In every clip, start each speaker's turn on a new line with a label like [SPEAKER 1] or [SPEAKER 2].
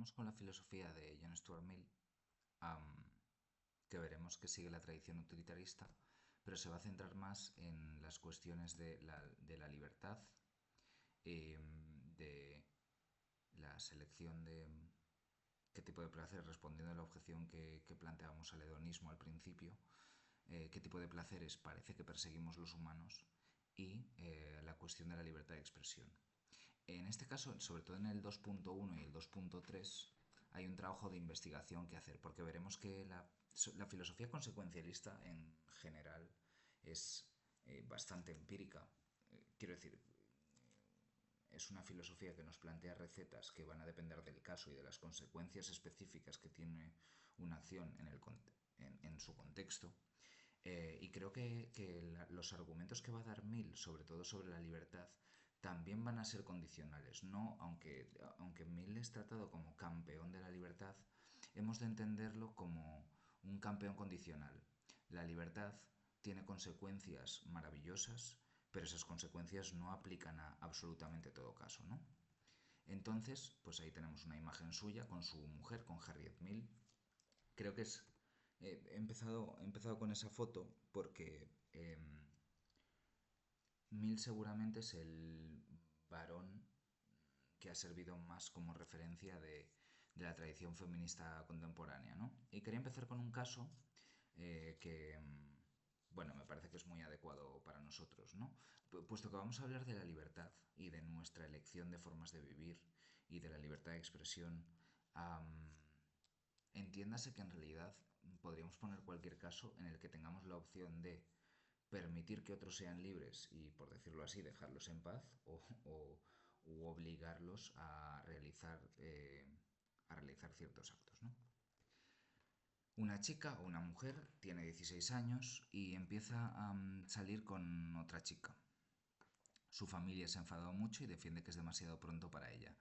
[SPEAKER 1] continuamos con la filosofía de John Stuart Mill, que veremos que sigue la tradición utilitarista, pero se va a centrar más en las cuestiones de la libertad, de la selección de qué tipo de placer, respondiendo a la objeción que planteábamos al hedonismo al principio, qué tipo de placeres parece que perseguimos los humanos y la cuestión de la libertad de expresión. En este caso, sobre todo en el 2.1 y el 2.3, hay un trabajo de investigación que hacer, porque veremos que la filosofía consecuencialista en general es bastante empírica. Quiero decir, es una filosofía que nos plantea recetas que van a depender del caso y de las consecuencias específicas que tiene una acción en su contexto. Y creo que los argumentos que va a dar Mill, sobre todo sobre la libertad, también van a ser condicionales. No, aunque Mill es tratado como campeón de la libertad, hemos de entenderlo como un campeón condicional. La libertad tiene consecuencias maravillosas, pero esas consecuencias no aplican a absolutamente todo caso, ¿no? Entonces, pues ahí tenemos una imagen suya con su mujer, con Harriet Mill. Creo que es... he empezado con esa foto porque Mill seguramente es el varón que ha servido más como referencia de la tradición feminista contemporánea, ¿no? Y quería empezar con un caso que, bueno, me parece que es muy adecuado para nosotros, ¿no? Puesto que vamos a hablar de la libertad y de nuestra elección de formas de vivir y de la libertad de expresión, entiéndase que en realidad podríamos poner cualquier caso en el que tengamos la opción de permitir que otros sean libres y, por decirlo así, dejarlos en paz u obligarlos a realizar ciertos actos, ¿no? Una chica o una mujer tiene 16 años y empieza a salir con otra chica. Su familia se ha enfadado mucho y defiende que es demasiado pronto para ella.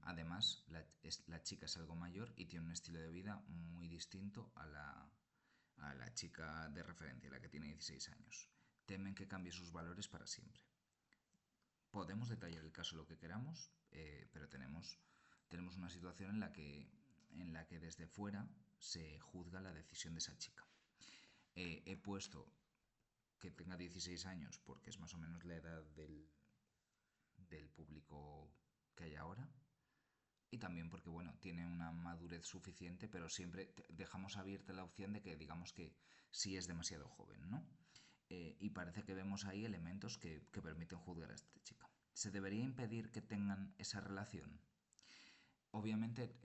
[SPEAKER 1] Además, la chica es algo mayor y tiene un estilo de vida muy distinto a la chica de referencia, la que tiene 16 años. Temen que cambie sus valores para siempre. Podemos detallar el caso lo que queramos, pero tenemos una situación en la que desde fuera se juzga la decisión de esa chica. He puesto que tenga 16 años porque es más o menos la edad del público que hay ahora. Y también porque, bueno, tiene una madurez suficiente, pero siempre dejamos abierta la opción de que digamos que sí es demasiado joven, ¿no? Y parece que vemos ahí elementos que permiten juzgar a esta chica. ¿Se debería impedir que tengan esa relación? Obviamente,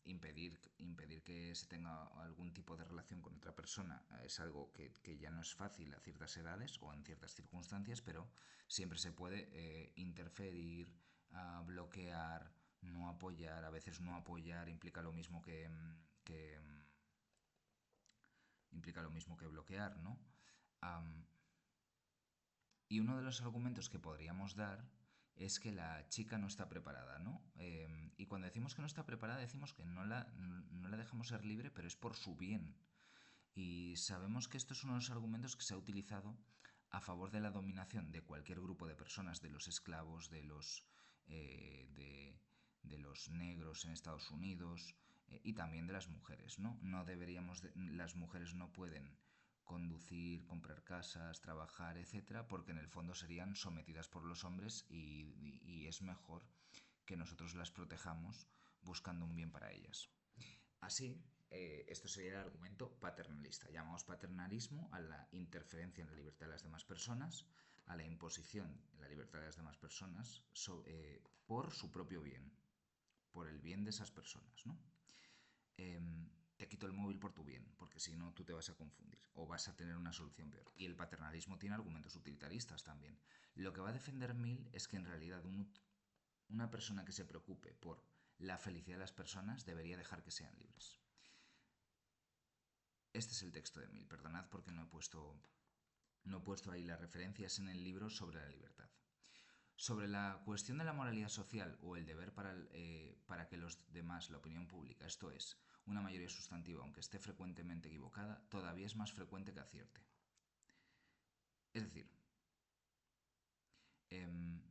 [SPEAKER 1] impedir que se tenga algún tipo de relación con otra persona es algo que ya no es fácil a ciertas edades o en ciertas circunstancias, pero siempre se puede interferir, bloquear, no apoyar. A veces no apoyar implica lo mismo que bloquear, ¿no? Am, y uno de los argumentos que podríamos dar es que la chica no está preparada, ¿no? Y cuando decimos que no está preparada, decimos que no la dejamos ser libre, pero es por su bien. Y sabemos que esto es uno de los argumentos que se ha utilizado a favor de la dominación de cualquier grupo de personas, de los esclavos, de los negros en Estados Unidos y también de las mujeres, ¿no? Las mujeres no pueden conducir, comprar casas, trabajar, etcétera, porque en el fondo serían sometidas por los hombres y es mejor que nosotros las protejamos buscando un bien para ellas. Así, esto sería el argumento paternalista. Llamamos paternalismo a la interferencia en la libertad de las demás personas, a la imposición en la libertad de las demás personas por su propio bien, por el bien de esas personas, ¿no? Te quito el móvil por tu bien, porque si no tú te vas a confundir o vas a tener una solución peor. Y el paternalismo tiene argumentos utilitaristas también. Lo que va a defender Mill es que en realidad una persona que se preocupe por la felicidad de las personas debería dejar que sean libres. Este es el texto de Mill, perdonad porque no he puesto ahí las referencias en el libro sobre la libertad. Sobre la cuestión de la moralidad social o el deber para que los demás, la opinión pública, esto es, una mayoría sustantiva, aunque esté frecuentemente equivocada, todavía es más frecuente que acierte. Es decir, em,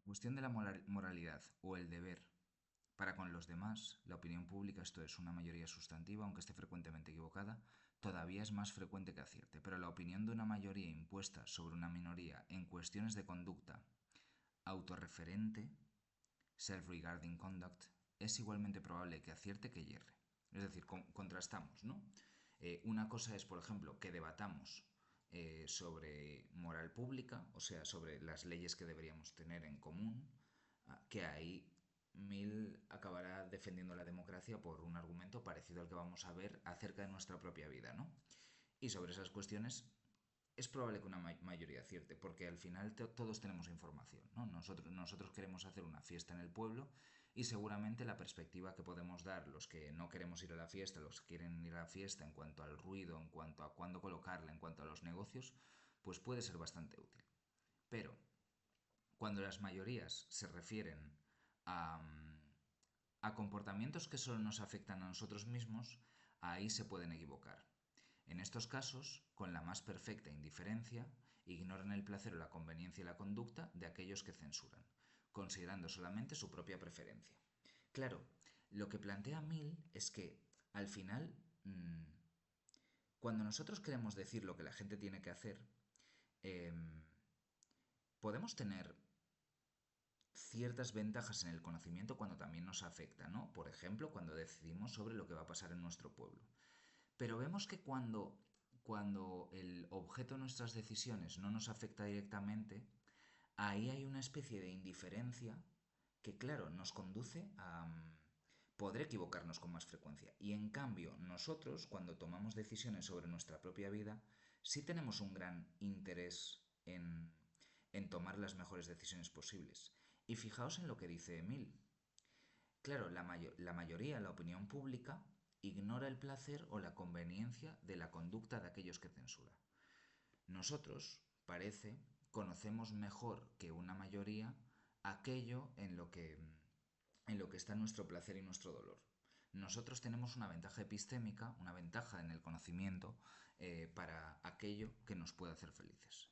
[SPEAKER 1] Cuestión de la moralidad o el deber para con los demás, la opinión pública, esto es una mayoría sustantiva, aunque esté frecuentemente equivocada, todavía es más frecuente que acierte, pero la opinión de una mayoría impuesta sobre una minoría en cuestiones de conducta autorreferente, self-regarding conduct, es igualmente probable que acierte que yerre. Es decir, contrastamos, ¿no? Una cosa es, por ejemplo, que debatamos sobre moral pública, o sea, sobre las leyes que deberíamos tener en común, que ahí Mill acabará defendiendo la democracia por un argumento parecido al que vamos a ver acerca de nuestra propia vida, ¿no? Y sobre esas cuestiones es probable que una mayoría acierte, porque al final todos tenemos información, ¿no? Nosotros queremos hacer una fiesta en el pueblo y seguramente la perspectiva que podemos dar los que no queremos ir a la fiesta, los que quieren ir a la fiesta en cuanto al ruido, en cuanto a cuándo colocarla, en cuanto a los negocios, pues puede ser bastante útil. Pero cuando las mayorías se refieren a comportamientos que solo nos afectan a nosotros mismos, ahí se pueden equivocar. En estos casos, con la más perfecta indiferencia, ignoran el placer o la conveniencia y la conducta de aquellos que censuran, considerando solamente su propia preferencia. Claro, lo que plantea Mill es que, al final, cuando nosotros queremos decir lo que la gente tiene que hacer, eh, podemos tener ciertas ventajas en el conocimiento cuando también nos afecta, ¿no? Por ejemplo, cuando decidimos sobre lo que va a pasar en nuestro pueblo. Pero vemos que cuando el objeto de nuestras decisiones no nos afecta directamente, ahí hay una especie de indiferencia que, claro, nos conduce a poder equivocarnos con más frecuencia. Y en cambio, nosotros, cuando tomamos decisiones sobre nuestra propia vida, sí tenemos un gran interés en tomar las mejores decisiones posibles. Y fijaos en lo que dice Emil. Claro, la mayoría, la opinión pública, ignora el placer o la conveniencia de la conducta de aquellos que censura. Nosotros, parece, conocemos mejor que una mayoría aquello en lo que está nuestro placer y nuestro dolor. Nosotros tenemos una ventaja epistémica, una ventaja en el conocimiento para aquello que nos puede hacer felices.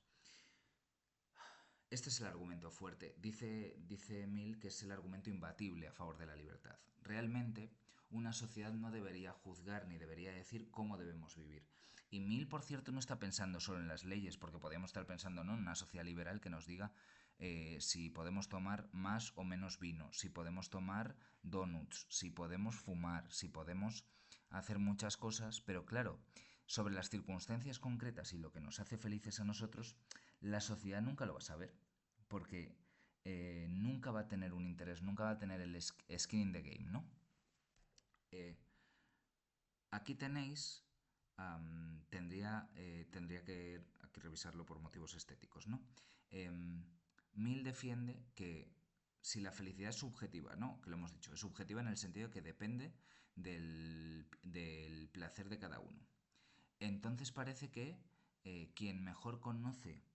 [SPEAKER 1] Este es el argumento fuerte. Dice Mill que es el argumento imbatible a favor de la libertad. Realmente, una sociedad no debería juzgar ni debería decir cómo debemos vivir. Y Mill, por cierto, no está pensando solo en las leyes, porque podríamos estar pensando, ¿no?, en una sociedad liberal que nos diga si podemos tomar más o menos vino, si podemos tomar donuts, si podemos fumar, si podemos hacer muchas cosas, pero claro, sobre las circunstancias concretas y lo que nos hace felices a nosotros, la sociedad nunca lo va a saber, porque nunca va a tener un interés, nunca va a tener el skin in the game, ¿no? Eh, Aquí tenéis, tendría que aquí revisarlo por motivos estéticos, ¿no? Mill defiende que si la felicidad es subjetiva, ¿no? Que lo hemos dicho, es subjetiva en el sentido que depende del placer de cada uno. Entonces parece que quien mejor conoce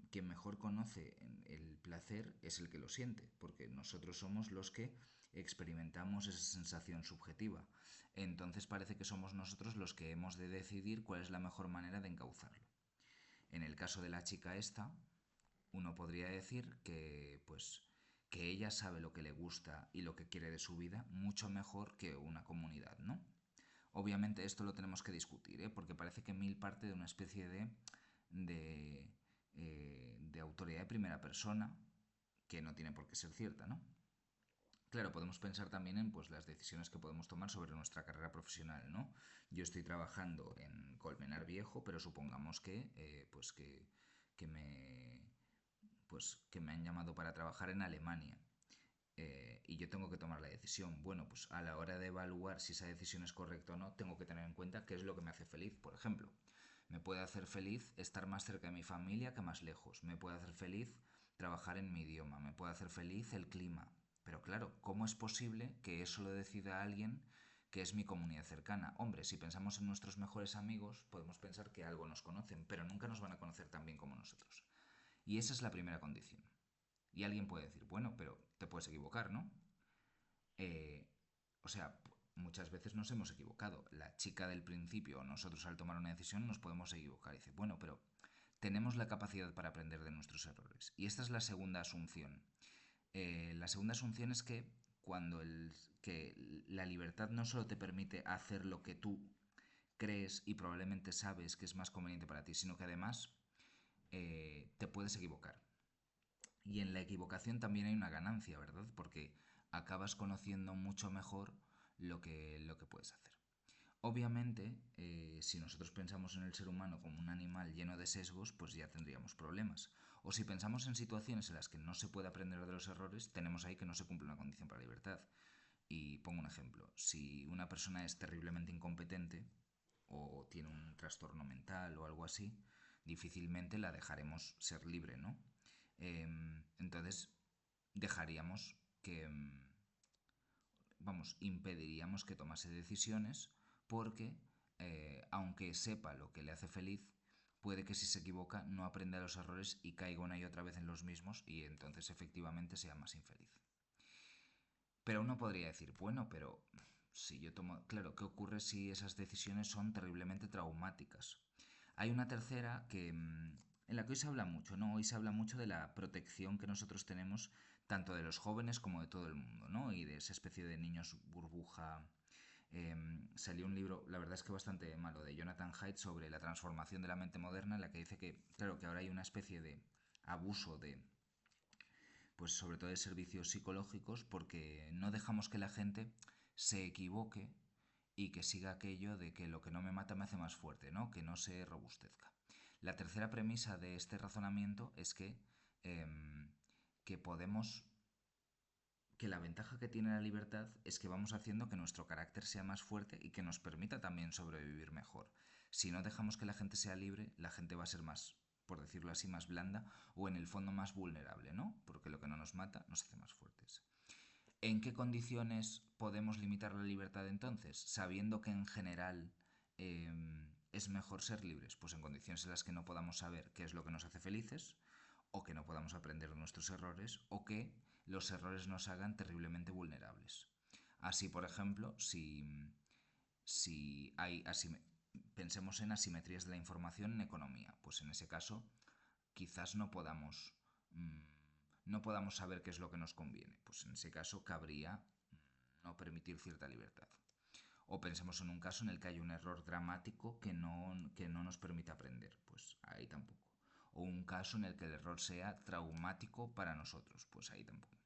[SPEAKER 1] quien mejor conoce el placer es el que lo siente, porque nosotros somos los que experimentamos esa sensación subjetiva. Entonces parece que somos nosotros los que hemos de decidir cuál es la mejor manera de encauzarlo. En el caso de la chica esta, uno podría decir que, pues, que ella sabe lo que le gusta y lo que quiere de su vida mucho mejor que una comunidad, ¿no? Obviamente esto lo tenemos que discutir, ¿eh? Porque parece que Mill parte de una especie de autoridad de primera persona que no tiene por qué ser cierta, ¿no? Claro, podemos pensar también en, pues, las decisiones que podemos tomar sobre nuestra carrera profesional, ¿no? Yo estoy trabajando en Colmenar Viejo, pero supongamos que me que me han llamado para trabajar en Alemania. Y yo tengo que tomar la decisión. Bueno, pues a la hora de evaluar si esa decisión es correcta o no, tengo que tener en cuenta qué es lo que me hace feliz. Por ejemplo, me puede hacer feliz estar más cerca de mi familia que más lejos. Me puede hacer feliz trabajar en mi idioma. Me puede hacer feliz el clima. Pero claro, ¿cómo es posible que eso lo decida alguien que es mi comunidad cercana? Hombre, si pensamos en nuestros mejores amigos, podemos pensar que algo nos conocen, pero nunca nos van a conocer tan bien como nosotros. Y esa es la primera condición. Y alguien puede decir, bueno, pero te puedes equivocar, ¿no? O sea, muchas veces nos hemos equivocado. La chica del principio, nosotros al tomar una decisión nos podemos equivocar. Y dice, bueno, pero tenemos la capacidad para aprender de nuestros errores. Y esta es la segunda asunción. La segunda asunción es que que la libertad no solo te permite hacer lo que tú crees y probablemente sabes que es más conveniente para ti, sino que además te puedes equivocar. Y en la equivocación también hay una ganancia, ¿verdad? Porque acabas conociendo mucho mejor lo que puedes hacer. Obviamente, si nosotros pensamos en el ser humano como un animal lleno de sesgos, pues ya tendríamos problemas. O si pensamos en situaciones en las que no se puede aprender de los errores, tenemos ahí que no se cumple una condición para la libertad. Y pongo un ejemplo. Si una persona es terriblemente incompetente o tiene un trastorno mental o algo así, difícilmente la dejaremos ser libre, ¿no? Entonces, dejaríamos que, vamos, impediríamos que tomase decisiones porque, aunque sepa lo que le hace feliz, puede que si se equivoca no aprenda los errores y caiga una y otra vez en los mismos y entonces efectivamente sea más infeliz. Pero uno podría decir, bueno, pero si yo tomo... Claro, ¿qué ocurre si esas decisiones son terriblemente traumáticas? Hay una tercera en la que hoy se habla mucho, ¿no? Hoy se habla mucho de la protección que nosotros tenemos tanto de los jóvenes como de todo el mundo, ¿no? Y de esa especie de niños burbuja. Salió un libro, la verdad es que bastante malo, de Jonathan Haidt sobre la transformación de la mente moderna, en la que dice que, claro, que ahora hay una especie de abuso de, pues sobre todo de servicios psicológicos, porque no dejamos que la gente se equivoque y que siga aquello de que lo que no me mata me hace más fuerte, ¿no? Que no se robustezca. La tercera premisa de este razonamiento es que podemos que la ventaja que tiene la libertad es que vamos haciendo que nuestro carácter sea más fuerte y que nos permita también sobrevivir mejor. Si no dejamos que la gente sea libre, la gente va a ser más, por decirlo así, más blanda o en el fondo más vulnerable, ¿no? Porque lo que no nos mata nos hace más fuertes. ¿En qué condiciones podemos limitar la libertad entonces? Sabiendo que en general es mejor ser libres, pues en condiciones en las que no podamos saber qué es lo que nos hace felices, o que no podamos aprender de nuestros errores, o que los errores nos hagan terriblemente vulnerables. Así, por ejemplo, si hay pensemos en asimetrías de la información en economía, pues en ese caso quizás mm, no podamos saber qué es lo que nos conviene. Pues en ese caso cabría no permitir cierta libertad. O pensemos en un caso en el que hay un error dramático que no nos permite aprender. Pues ahí tampoco. O un caso en el que el error sea traumático para nosotros. Pues ahí tampoco.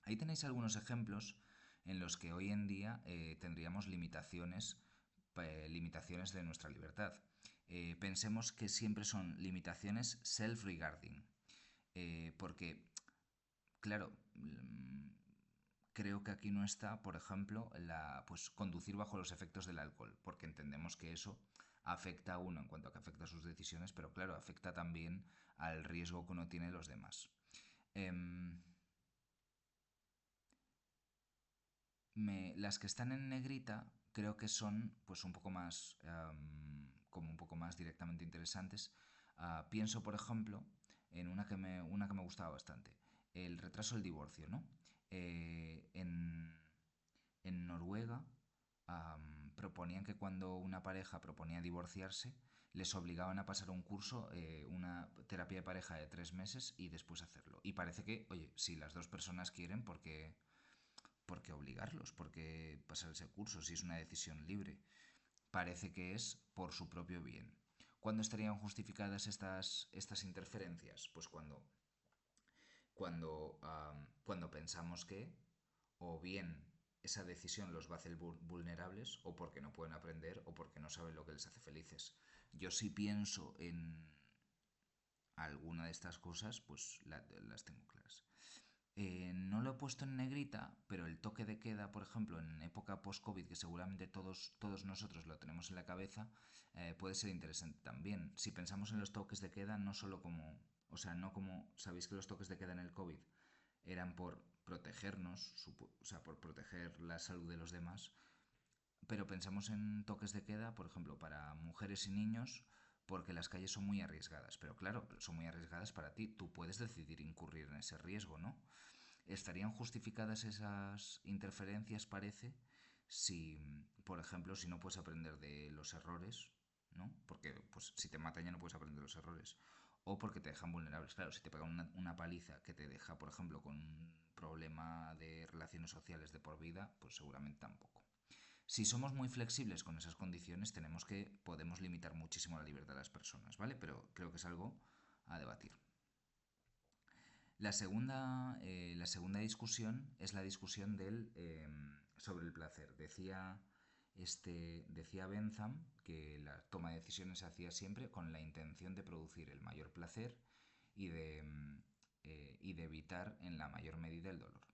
[SPEAKER 1] Ahí tenéis algunos ejemplos en los que hoy en día tendríamos limitaciones de nuestra libertad. Pensemos que siempre son limitaciones self-regarding, porque, claro, creo que aquí no está, por ejemplo, pues conducir bajo los efectos del alcohol, porque entendemos que eso afecta a uno en cuanto a que afecta a sus decisiones, pero claro, afecta también al riesgo que uno tiene de los demás. Em, las que están en negrita creo que son pues un poco más como un poco más directamente interesantes. Pienso, por ejemplo, en una que me gustaba bastante, el retraso del divorcio, ¿no? En Noruega proponían que cuando una pareja proponía divorciarse, les obligaban a pasar un curso, una terapia de pareja de 3 meses y después hacerlo. Y parece que, oye, si las dos personas quieren, ¿por qué obligarlos? ¿Por qué pasar ese curso si es una decisión libre? Parece que es por su propio bien. ¿Cuándo estarían justificadas estas interferencias? Pues cuando pensamos que o bien esa decisión los va a hacer vulnerables o porque no pueden aprender o porque no saben lo que les hace felices. Yo sí pienso en alguna de estas cosas, pues las tengo claras. No lo he puesto en negrita, pero el toque de queda, por ejemplo, en época post-COVID, que seguramente todos nosotros lo tenemos en la cabeza, puede ser interesante también. Si pensamos en los toques de queda, no solo como, o sea, no como, sabéis que los toques de queda en el COVID eran por protegernos, o sea, por proteger la salud de los demás, pero pensamos en toques de queda, por ejemplo, para mujeres y niños, porque las calles son muy arriesgadas. Pero claro, son muy arriesgadas para ti. Tú puedes decidir incurrir en ese riesgo, ¿no? ¿Estarían justificadas esas interferencias, parece, si, por ejemplo, si no puedes aprender de los errores, ¿no? Porque pues, si te matan ya no puedes aprender los errores. O porque te dejan vulnerables. Claro, si te pegan una paliza que te deja, por ejemplo, con un problema de relaciones sociales de por vida, pues seguramente tampoco. Si somos muy flexibles con esas condiciones, podemos limitar muchísimo la libertad de las personas, ¿vale? Pero creo que es algo a debatir. La segunda discusión es la discusión sobre el placer. Decía Bentham que la toma de decisiones se hacía siempre con la intención de producir el mayor placer y de evitar en la mayor medida el dolor.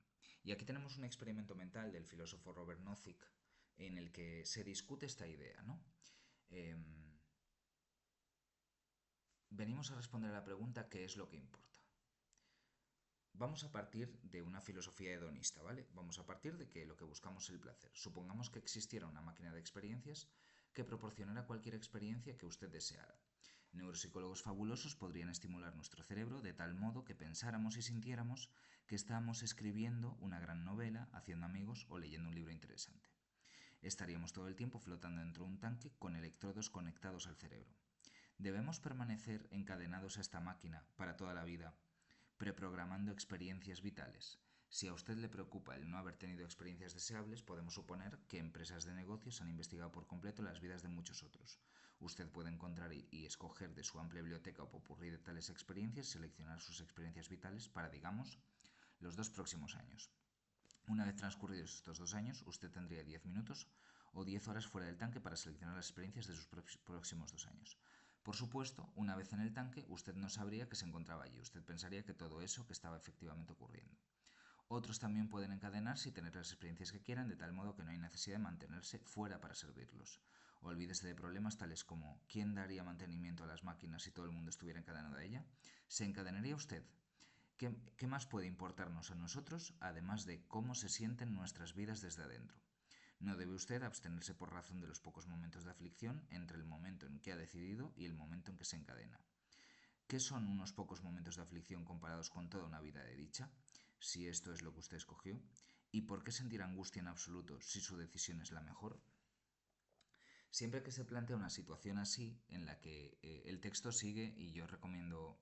[SPEAKER 1] Y aquí tenemos un experimento mental del filósofo Robert Nozick en el que se discute esta idea, ¿no? Em, Venimos a responder a la pregunta ¿qué es lo que importa? Vamos a partir de una filosofía hedonista, ¿vale? Vamos a partir de que lo que buscamos es el placer. Supongamos que existiera una máquina de experiencias que proporcionara cualquier experiencia que usted deseara. Neuropsicólogos fabulosos podrían estimular nuestro cerebro de tal modo que pensáramos y sintiéramos que estábamos escribiendo una gran novela, haciendo amigos o leyendo un libro interesante. Estaríamos todo el tiempo flotando dentro de un tanque con electrodos conectados al cerebro. ¿Debemos permanecer encadenados a esta máquina para toda la vida, preprogramando experiencias vitales? Si a usted le preocupa el no haber tenido experiencias deseables, podemos suponer que empresas de negocios han investigado por completo las vidas de muchos otros. Usted puede encontrar y escoger de su amplia biblioteca o popurrí de tales experiencias, seleccionar sus experiencias vitales para, digamos, los 2 próximos años. Una vez transcurridos estos 2 años, usted tendría 10 minutos o 10 horas fuera del tanque para seleccionar las experiencias de sus próximos 2 años. Por supuesto, una vez en el tanque, usted no sabría que se encontraba allí. Usted pensaría que todo eso que estaba efectivamente ocurriendo. Otros también pueden encadenarse y tener las experiencias que quieran, de tal modo que no hay necesidad de mantenerse fuera para servirlos. Olvídese de problemas tales como ¿quién daría mantenimiento a las máquinas si todo el mundo estuviera encadenado a ella? ¿Se encadenaría usted? ¿Qué más puede importarnos a nosotros, además de cómo se sienten nuestras vidas desde adentro? No debe usted abstenerse por razón de los pocos momentos de aflicción entre el momento en que ha decidido y el momento en que se encadena. ¿Qué son unos pocos momentos de aflicción comparados con toda una vida de dicha, si esto es lo que usted escogió? ¿Y por qué sentir angustia en absoluto si su decisión es la mejor? Siempre que se plantea una situación así, en la que el texto sigue, y yo recomiendo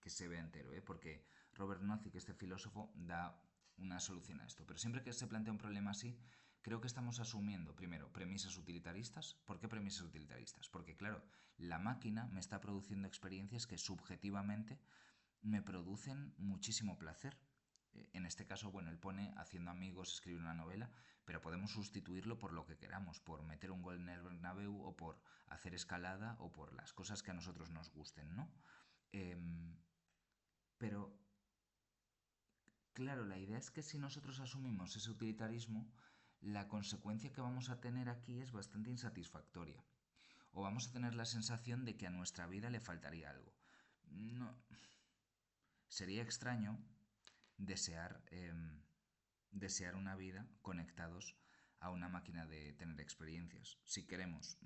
[SPEAKER 1] que se vea entero, porque Robert Nozick, este filósofo, da una solución a esto. Pero siempre que se plantea un problema así, creo que estamos asumiendo, primero, premisas utilitaristas. ¿Por qué premisas utilitaristas? Porque, claro, la máquina me está produciendo experiencias que subjetivamente me producen muchísimo placer. En este caso, bueno, él pone haciendo amigos, escribir una novela, pero podemos sustituirlo por lo que queramos, por meter un gol en el Bernabéu o por hacer escalada o por las cosas que a nosotros nos gusten, ¿no? Pero, claro, la idea es que si nosotros asumimos ese utilitarismo, la consecuencia que vamos a tener aquí es bastante insatisfactoria. O vamos a tener la sensación de que a nuestra vida le faltaría algo. No. Sería extraño desear, desear una vida conectados a una máquina de tener experiencias. Si queremos,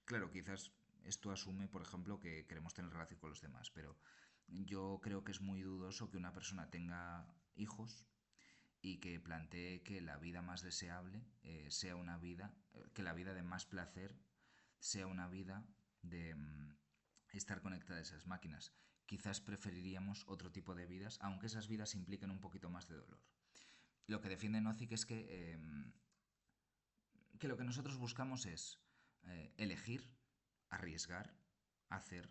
[SPEAKER 1] claro, quizás esto asume, por ejemplo, que queremos tener relación con los demás, pero yo creo que es muy dudoso que una persona tenga hijos y que plantee que la vida más deseable sea una vida, que la vida de más placer sea una vida de estar conectada a esas máquinas. Quizás preferiríamos otro tipo de vidas, aunque esas vidas impliquen un poquito más de dolor. Lo que defiende Nozick es que lo que nosotros buscamos es elegir, arriesgar, hacer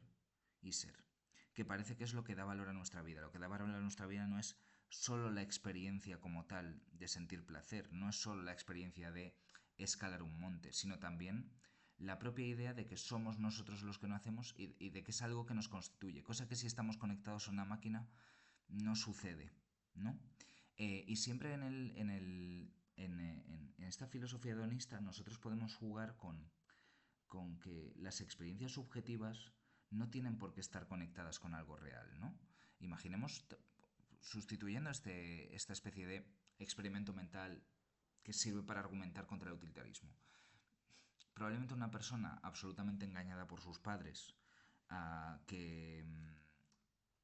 [SPEAKER 1] y ser. Que parece que es lo que da valor a nuestra vida. Lo que da valor a nuestra vida no es solo la experiencia como tal de sentir placer, no es solo la experiencia de escalar un monte, sino también la propia idea de que somos nosotros los que no hacemos y de que es algo que nos constituye, cosa que si estamos conectados a una máquina no sucede, ¿no? Y siempre en esta filosofía hedonista nosotros podemos jugar con que las experiencias subjetivas no tienen por qué estar conectadas con algo real, ¿no? Imaginemos, sustituyendo esta especie de experimento mental que sirve para argumentar contra el utilitarismo. Probablemente una persona absolutamente engañada por sus padres, que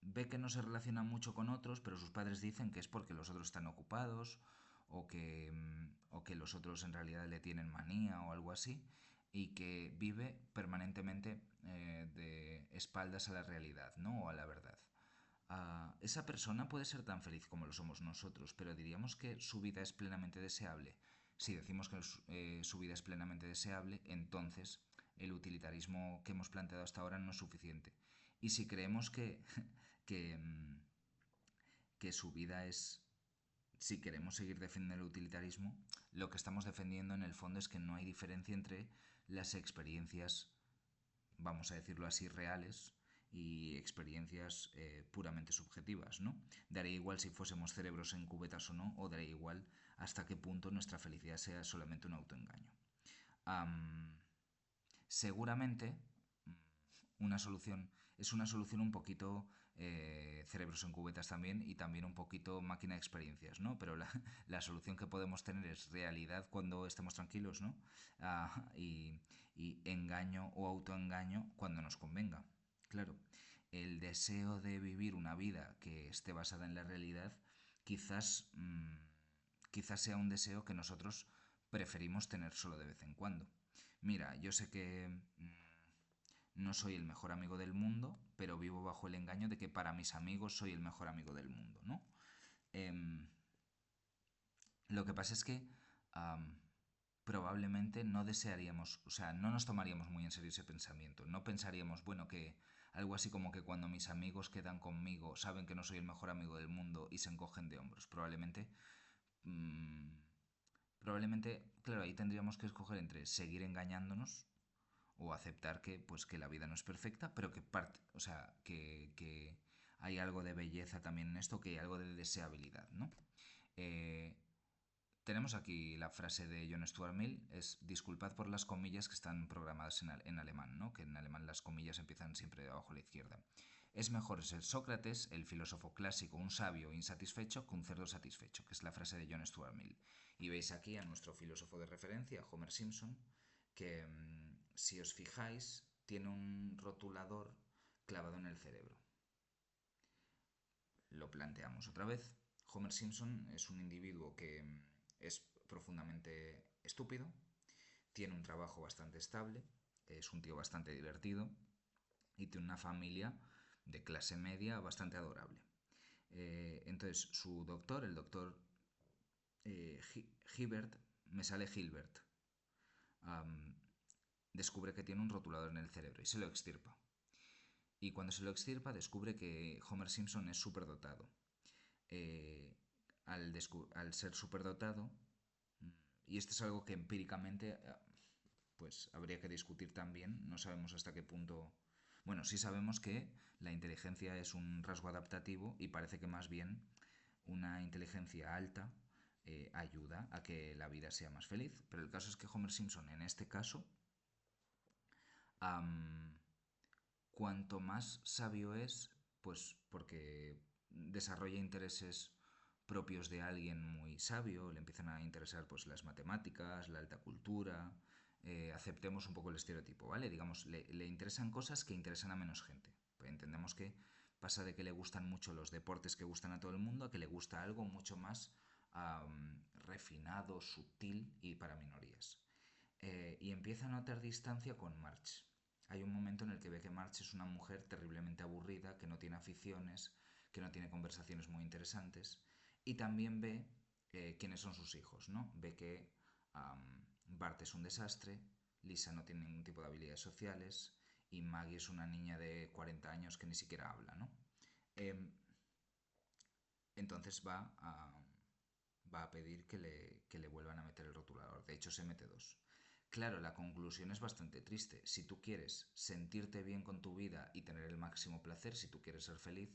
[SPEAKER 1] ve que no se relaciona mucho con otros, pero sus padres dicen que es porque los otros están ocupados o que los otros en realidad le tienen manía o algo así. y que vive permanentemente de espaldas a la realidad, ¿no? O a la verdad. Esa persona puede ser tan feliz como lo somos nosotros, pero diríamos que su vida es plenamente deseable. Si decimos que su vida es plenamente deseable, entonces el utilitarismo que hemos planteado hasta ahora no es suficiente. Y si creemos que, que su vida es... Si queremos seguir defendiendo el utilitarismo, lo que estamos defendiendo en el fondo es que no hay diferencia entre las experiencias, vamos a decirlo así, reales y experiencias puramente subjetivas, ¿no? Daría igual si fuésemos cerebros en cubetas o no, o daría igual hasta qué punto nuestra felicidad sea solamente un autoengaño. Am, Seguramente una solución es una solución un poquito cerebros en cubetas también y también un poquito máquina de experiencias, ¿no? Pero la solución que podemos tener es realidad cuando estemos tranquilos, ¿no? Y engaño o autoengaño cuando nos convenga. Claro, el deseo de vivir una vida que esté basada en la realidad quizás, quizás sea un deseo que nosotros preferimos tener solo de vez en cuando. Mira, yo sé que no soy el mejor amigo del mundo, pero vivo bajo el engaño de que para mis amigos soy el mejor amigo del mundo, ¿no? Em, lo que pasa es que probablemente no desearíamos, o sea, no nos tomaríamos muy en serio ese pensamiento. No pensaríamos, bueno, que algo así como que cuando mis amigos quedan conmigo saben que no soy el mejor amigo del mundo y se encogen de hombros. Probablemente, claro, ahí tendríamos que escoger entre seguir engañándonos o aceptar que pues que la vida no es perfecta, pero que parte, o sea, que hay algo de belleza también en esto, que hay algo de deseabilidad, ¿no? Eh, Tenemos aquí la frase de John Stuart Mill, es disculpad por las comillas que están programadas en alemán, ¿no? Que en alemán las comillas empiezan siempre de abajo a la izquierda. Es mejor ser Sócrates, el filósofo clásico, un sabio insatisfecho, que un cerdo satisfecho, que es la frase de John Stuart Mill. Y veis aquí a nuestro filósofo de referencia, Homer Simpson, que si os fijáis, tiene un rotulador clavado en el cerebro. Lo planteamos otra vez. Homer Simpson es un individuo que es profundamente estúpido, tiene un trabajo bastante estable, es un tío bastante divertido y tiene una familia de clase media bastante adorable. Entonces, su doctor, el doctor Hibbert, me sale Hilbert, descubre que tiene un rotulador en el cerebro y se lo extirpa. Y cuando se lo extirpa, descubre que Homer Simpson es superdotado. Al ser superdotado, y esto es algo que empíricamente pues habría que discutir también, no sabemos hasta qué punto... Bueno, sí sabemos que la inteligencia es un rasgo adaptativo y parece que más bien una inteligencia alta ayuda a que la vida sea más feliz. Pero el caso es que Homer Simpson en este caso, am, cuanto más sabio es, pues porque desarrolla intereses propios de alguien muy sabio, le empiezan a interesar pues las matemáticas, la alta cultura, aceptemos un poco el estereotipo, ¿vale? Digamos, le interesan cosas que interesan a menos gente. Pues entendemos que pasa de que le gustan mucho los deportes que gustan a todo el mundo a que le gusta algo mucho más refinado, sutil y para minorías. Y empieza a notar distancia con March. Hay un momento en el que ve que March es una mujer terriblemente aburrida, que no tiene aficiones, que no tiene conversaciones muy interesantes, y también ve quiénes son sus hijos, ¿no? Ve que Bart es un desastre, Lisa no tiene ningún tipo de habilidades sociales y Maggie es una niña de 40 años que ni siquiera habla, ¿no? Em, entonces va a pedir que le vuelvan a meter el rotulador. De hecho, se mete dos. Claro, la conclusión es bastante triste. Si tú quieres sentirte bien con tu vida y tener el máximo placer, si tú quieres ser feliz,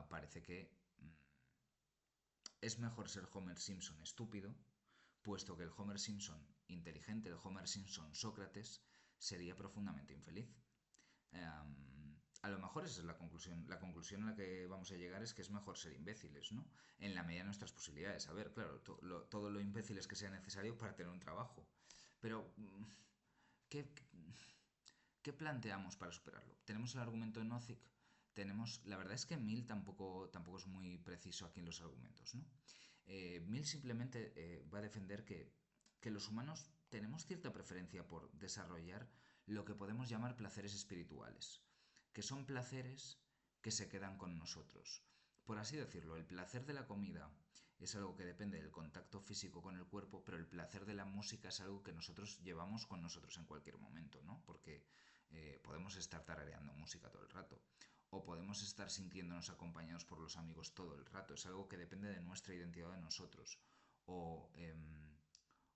[SPEAKER 1] parece que es mejor ser Homer Simpson estúpido, puesto que el Homer Simpson inteligente, el Homer Simpson Sócrates, sería profundamente infeliz. A lo mejor esa es la conclusión. La conclusión a la que vamos a llegar es que es mejor ser imbéciles, ¿no? En la medida de nuestras posibilidades. A ver, claro, todo lo imbéciles que sea necesario para tener un trabajo. Pero, ¿qué, ¿qué planteamos para superarlo? Tenemos el argumento de Nozick. La verdad es que Mill tampoco es muy preciso aquí en los argumentos, ¿no? Mill simplemente va a defender que los humanos tenemos cierta preferencia por desarrollar lo que podemos llamar placeres espirituales, que son placeres que se quedan con nosotros. Por así decirlo, el placer de la comida es algo que depende del contacto físico con el cuerpo, pero el placer de la música es algo que nosotros llevamos con nosotros en cualquier momento, ¿no? Porque podemos estar tarareando música todo el rato, o podemos estar sintiéndonos acompañados por los amigos todo el rato. Es algo que depende de nuestra identidad de nosotros. O,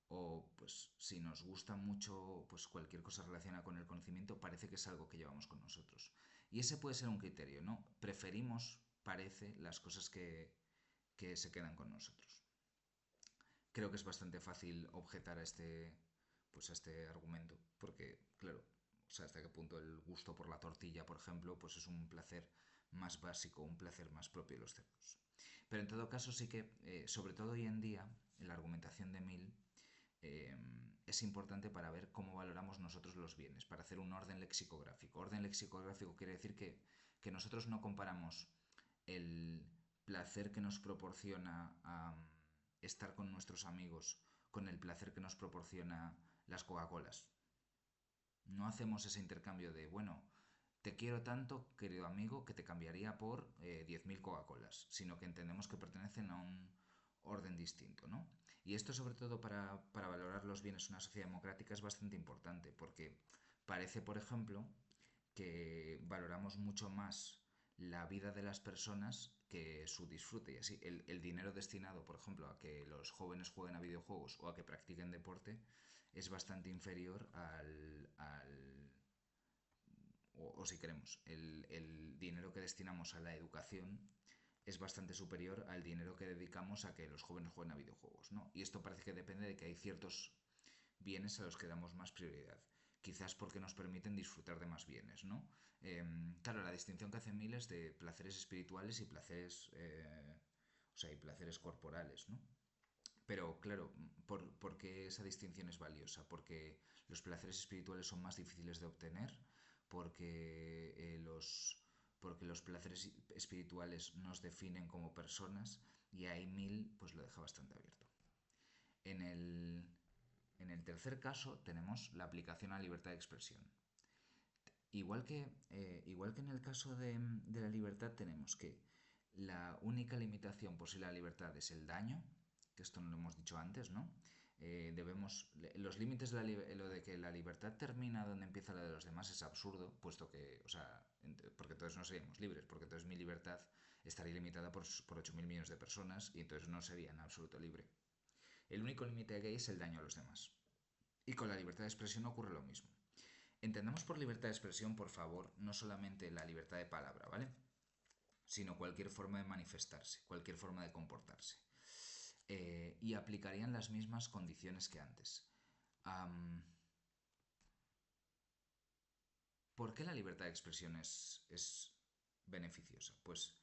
[SPEAKER 1] o pues si nos gusta mucho pues cualquier cosa relacionada con el conocimiento, parece que es algo que llevamos con nosotros. Y ese puede ser un criterio, ¿no? Preferimos, parece, las cosas que se quedan con nosotros. Creo que es bastante fácil objetar pues a este argumento, porque, claro, o sea, hasta qué punto el gusto por la tortilla, por ejemplo, pues es un placer más básico, un placer más propio de los cerdos. Pero en todo caso sí que, sobre todo hoy en día, en la argumentación de Mill, es importante para ver cómo valoramos nosotros los bienes, para hacer un orden lexicográfico. Orden lexicográfico quiere decir que nosotros no comparamos el placer que nos proporciona estar con nuestros amigos con el placer que nos proporciona las Coca-Colas. No hacemos ese intercambio de, bueno, te quiero tanto, querido amigo, que te cambiaría por 10.000 Coca-Colas, sino que entendemos que pertenecen a un orden distinto, ¿no? Y esto, sobre todo para valorar los bienes de una sociedad democrática, es bastante importante, porque parece, por ejemplo, que valoramos mucho más la vida de las personas que su disfrute. Y así, el dinero destinado, por ejemplo, a que los jóvenes jueguen a videojuegos o a que practiquen deporte es bastante inferior o si queremos, el dinero que destinamos a la educación es bastante superior al dinero que dedicamos a que los jóvenes jueguen a videojuegos, ¿no? Y esto parece que depende de que hay ciertos bienes a los que damos más prioridad. Quizás porque nos permiten disfrutar de más bienes, ¿no? Claro, la distinción que hace Mill es de placeres espirituales y placeres, o sea, y placeres corporales, ¿no? Pero claro, ¿por qué esa distinción es valiosa? Porque los placeres espirituales son más difíciles de obtener, porque los placeres espirituales nos definen como personas y ahí Mill pues lo deja bastante abierto. En el tercer caso tenemos la aplicación a la libertad de expresión. Igual que en el caso de la libertad tenemos que la única limitación posible a la libertad es el daño, que esto no lo hemos dicho antes, ¿no? Los límites de lo de que la libertad termina donde empieza la de los demás es absurdo, puesto que, o sea, porque entonces no seríamos libres, porque entonces mi libertad estaría limitada por 8.000 millones de personas y entonces no sería en absoluto libre. El único límite que hay es el daño a los demás. Y con la libertad de expresión ocurre lo mismo. Entendamos por libertad de expresión, por favor, no solamente la libertad de palabra, ¿vale? Sino cualquier forma de manifestarse, cualquier forma de comportarse. Y aplicarían las mismas condiciones que antes. ¿Por qué la libertad de expresión es beneficiosa? Pues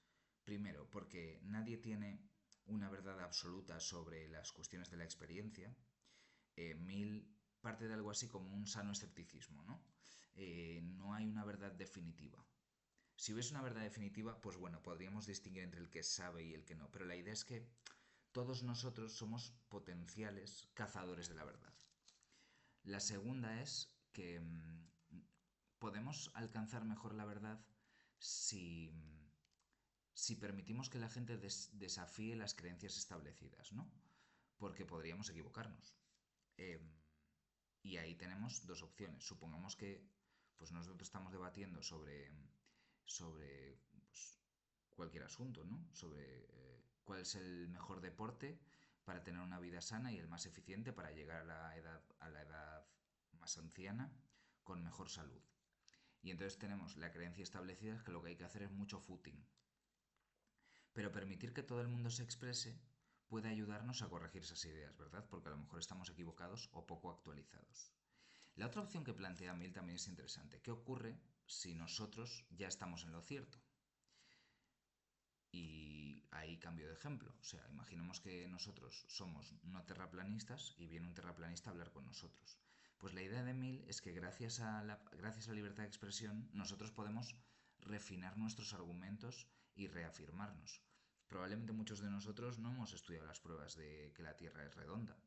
[SPEAKER 1] primero, porque nadie tiene una verdad absoluta sobre las cuestiones de la experiencia. Mill parte de algo así como un sano escepticismo, ¿no? No hay una verdad definitiva. Si hubiese una verdad definitiva, pues bueno, podríamos distinguir entre el que sabe y el que no, pero la idea es que todos nosotros somos potenciales cazadores de la verdad. La segunda es que podemos alcanzar mejor la verdad si permitimos que la gente desafíe las creencias establecidas, ¿no? Porque podríamos equivocarnos. Y ahí tenemos dos opciones. Supongamos que pues nosotros estamos debatiendo sobre pues, cualquier asunto, ¿no? Sobre cuál es el mejor deporte para tener una vida sana y el más eficiente para llegar a la edad más anciana con mejor salud. Y entonces tenemos la creencia establecida que lo que hay que hacer es mucho footing. Pero permitir que todo el mundo se exprese puede ayudarnos a corregir esas ideas, ¿verdad? Porque a lo mejor estamos equivocados o poco actualizados. La otra opción que plantea Mill también es interesante. ¿Qué ocurre si nosotros ya estamos en lo cierto? Y ahí cambio de ejemplo. O sea, imaginemos que nosotros somos no terraplanistas y viene un terraplanista a hablar con nosotros. Pues la idea de Mill es que gracias a la libertad de expresión nosotros podemos refinar nuestros argumentos y reafirmarnos. Probablemente muchos de nosotros no hemos estudiado las pruebas de que la Tierra es redonda,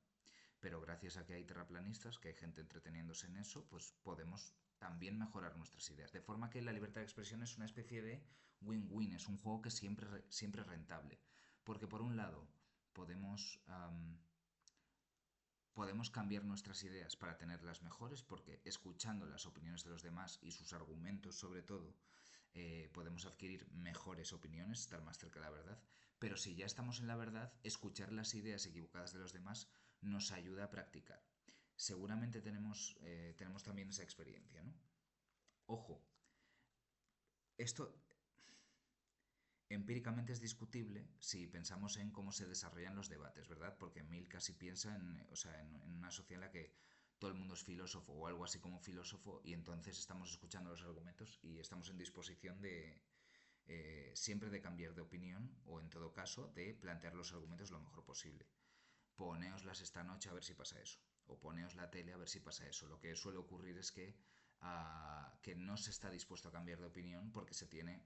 [SPEAKER 1] Pero gracias a que hay terraplanistas, que hay gente entreteniéndose en eso, pues podemos también mejorar nuestras ideas. De forma que la libertad de expresión es una especie de win-win, es un juego que siempre es rentable. Porque por un lado podemos cambiar nuestras ideas para tenerlas mejores, porque escuchando las opiniones de los demás y sus argumentos sobre todo, podemos adquirir mejores opiniones, estar más cerca de la verdad. Pero si ya estamos en la verdad, escuchar las ideas equivocadas de los demás nos ayuda a practicar. Seguramente tenemos también esa experiencia, ¿no? Ojo, esto empíricamente es discutible si pensamos en cómo se desarrollan los debates, ¿verdad? Porque Mill casi piensa en una sociedad en la que todo el mundo es filósofo o algo así como filósofo y entonces estamos escuchando los argumentos y estamos en disposición de siempre de cambiar de opinión o en todo caso de plantear los argumentos lo mejor posible. Poneoslas esta noche a ver si pasa eso. O poneos la tele a ver si pasa eso. Lo que suele ocurrir es que no se está dispuesto a cambiar de opinión porque se tiene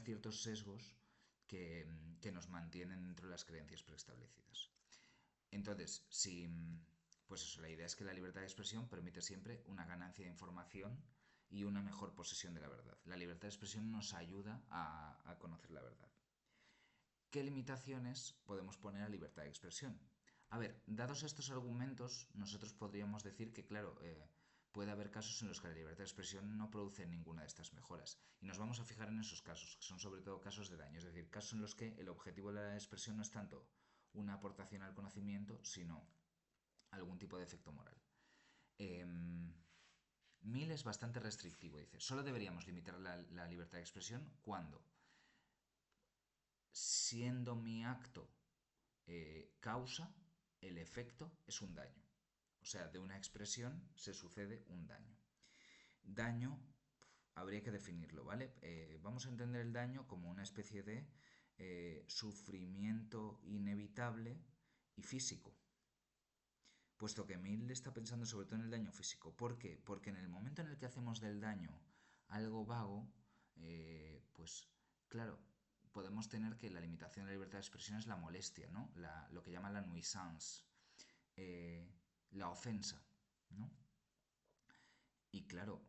[SPEAKER 1] ciertos sesgos que nos mantienen dentro de las creencias preestablecidas. Entonces, pues eso, la idea es que la libertad de expresión permite siempre una ganancia de información y una mejor posesión de la verdad. La libertad de expresión nos ayuda a conocer la verdad. ¿Qué limitaciones podemos poner a libertad de expresión? A ver, dados estos argumentos, nosotros podríamos decir que, claro, puede haber casos en los que la libertad de expresión no produce ninguna de estas mejoras. Y nos vamos a fijar en esos casos, que son sobre todo casos de daño, es decir, casos en los que el objetivo de la expresión no es tanto una aportación al conocimiento, sino algún tipo de efecto moral. Mill es bastante restrictivo, dice, solo deberíamos limitar la libertad de expresión cuando, siendo mi acto causa, el efecto es un daño. O sea, de una expresión se sucede un daño. Daño, habría que definirlo, ¿vale? Vamos a entender el daño como una especie de sufrimiento inevitable y físico. Puesto que Mill está pensando sobre todo en el daño físico. ¿Por qué? Porque en el momento en el que hacemos del daño algo vago, pues claro, podemos tener que la limitación de la libertad de expresión es la molestia, ¿no? Lo que llaman la nuisance, la ofensa, ¿no? Y claro,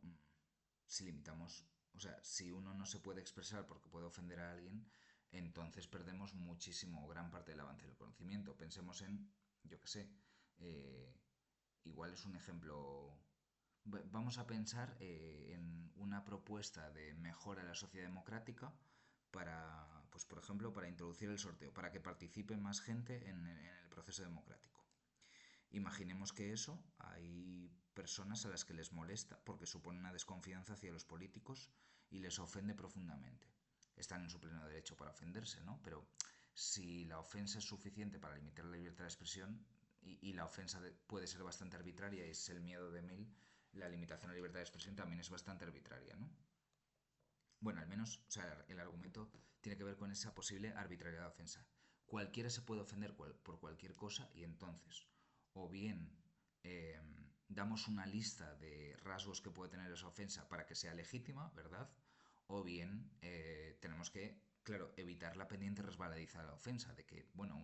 [SPEAKER 1] si limitamos, o sea, si uno no se puede expresar porque puede ofender a alguien, entonces perdemos muchísimo, gran parte del avance del conocimiento. Pensemos en, yo qué sé, igual es un ejemplo. Vamos a pensar en una propuesta de mejora de la sociedad democrática para, pues por ejemplo, para introducir el sorteo, para que participe más gente en el proceso democrático. Imaginemos que eso hay personas a las que les molesta porque supone una desconfianza hacia los políticos y les ofende profundamente. Están en su pleno derecho para ofenderse, ¿no? Pero si la ofensa es suficiente para limitar la libertad de expresión y la ofensa puede ser bastante arbitraria y es el miedo de Mill, la limitación a la libertad de expresión también es bastante arbitraria, ¿no? Bueno, al menos, o sea, el argumento tiene que ver con esa posible arbitrariedad de ofensa. Cualquiera se puede ofender por cualquier cosa y entonces, o bien eh, damos una lista de rasgos que puede tener esa ofensa para que sea legítima, ¿verdad? O bien tenemos que, claro, evitar la pendiente resbaladiza de la ofensa, de que, bueno,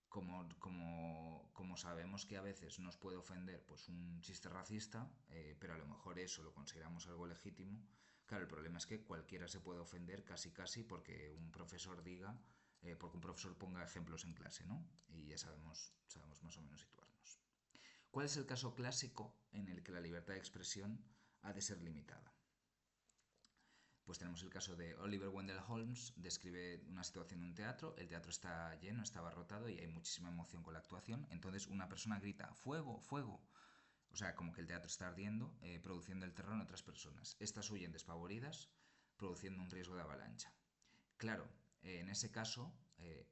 [SPEAKER 1] como sabemos que a veces nos puede ofender pues un chiste racista, pero a lo mejor eso lo consideramos algo legítimo. Claro, el problema es que cualquiera se puede ofender casi casi porque un profesor porque un profesor ponga ejemplos en clase, ¿no? Y ya sabemos más o menos situarnos. ¿Cuál es el caso clásico en el que la libertad de expresión ha de ser limitada? Pues tenemos el caso de Oliver Wendell Holmes, describe una situación en un teatro, el teatro está lleno, está abarrotado y hay muchísima emoción con la actuación, entonces una persona grita, ¡fuego, fuego! O sea, como que el teatro está ardiendo, produciendo el terror en otras personas. Estas huyen despavoridas, produciendo un riesgo de avalancha. Claro, en ese caso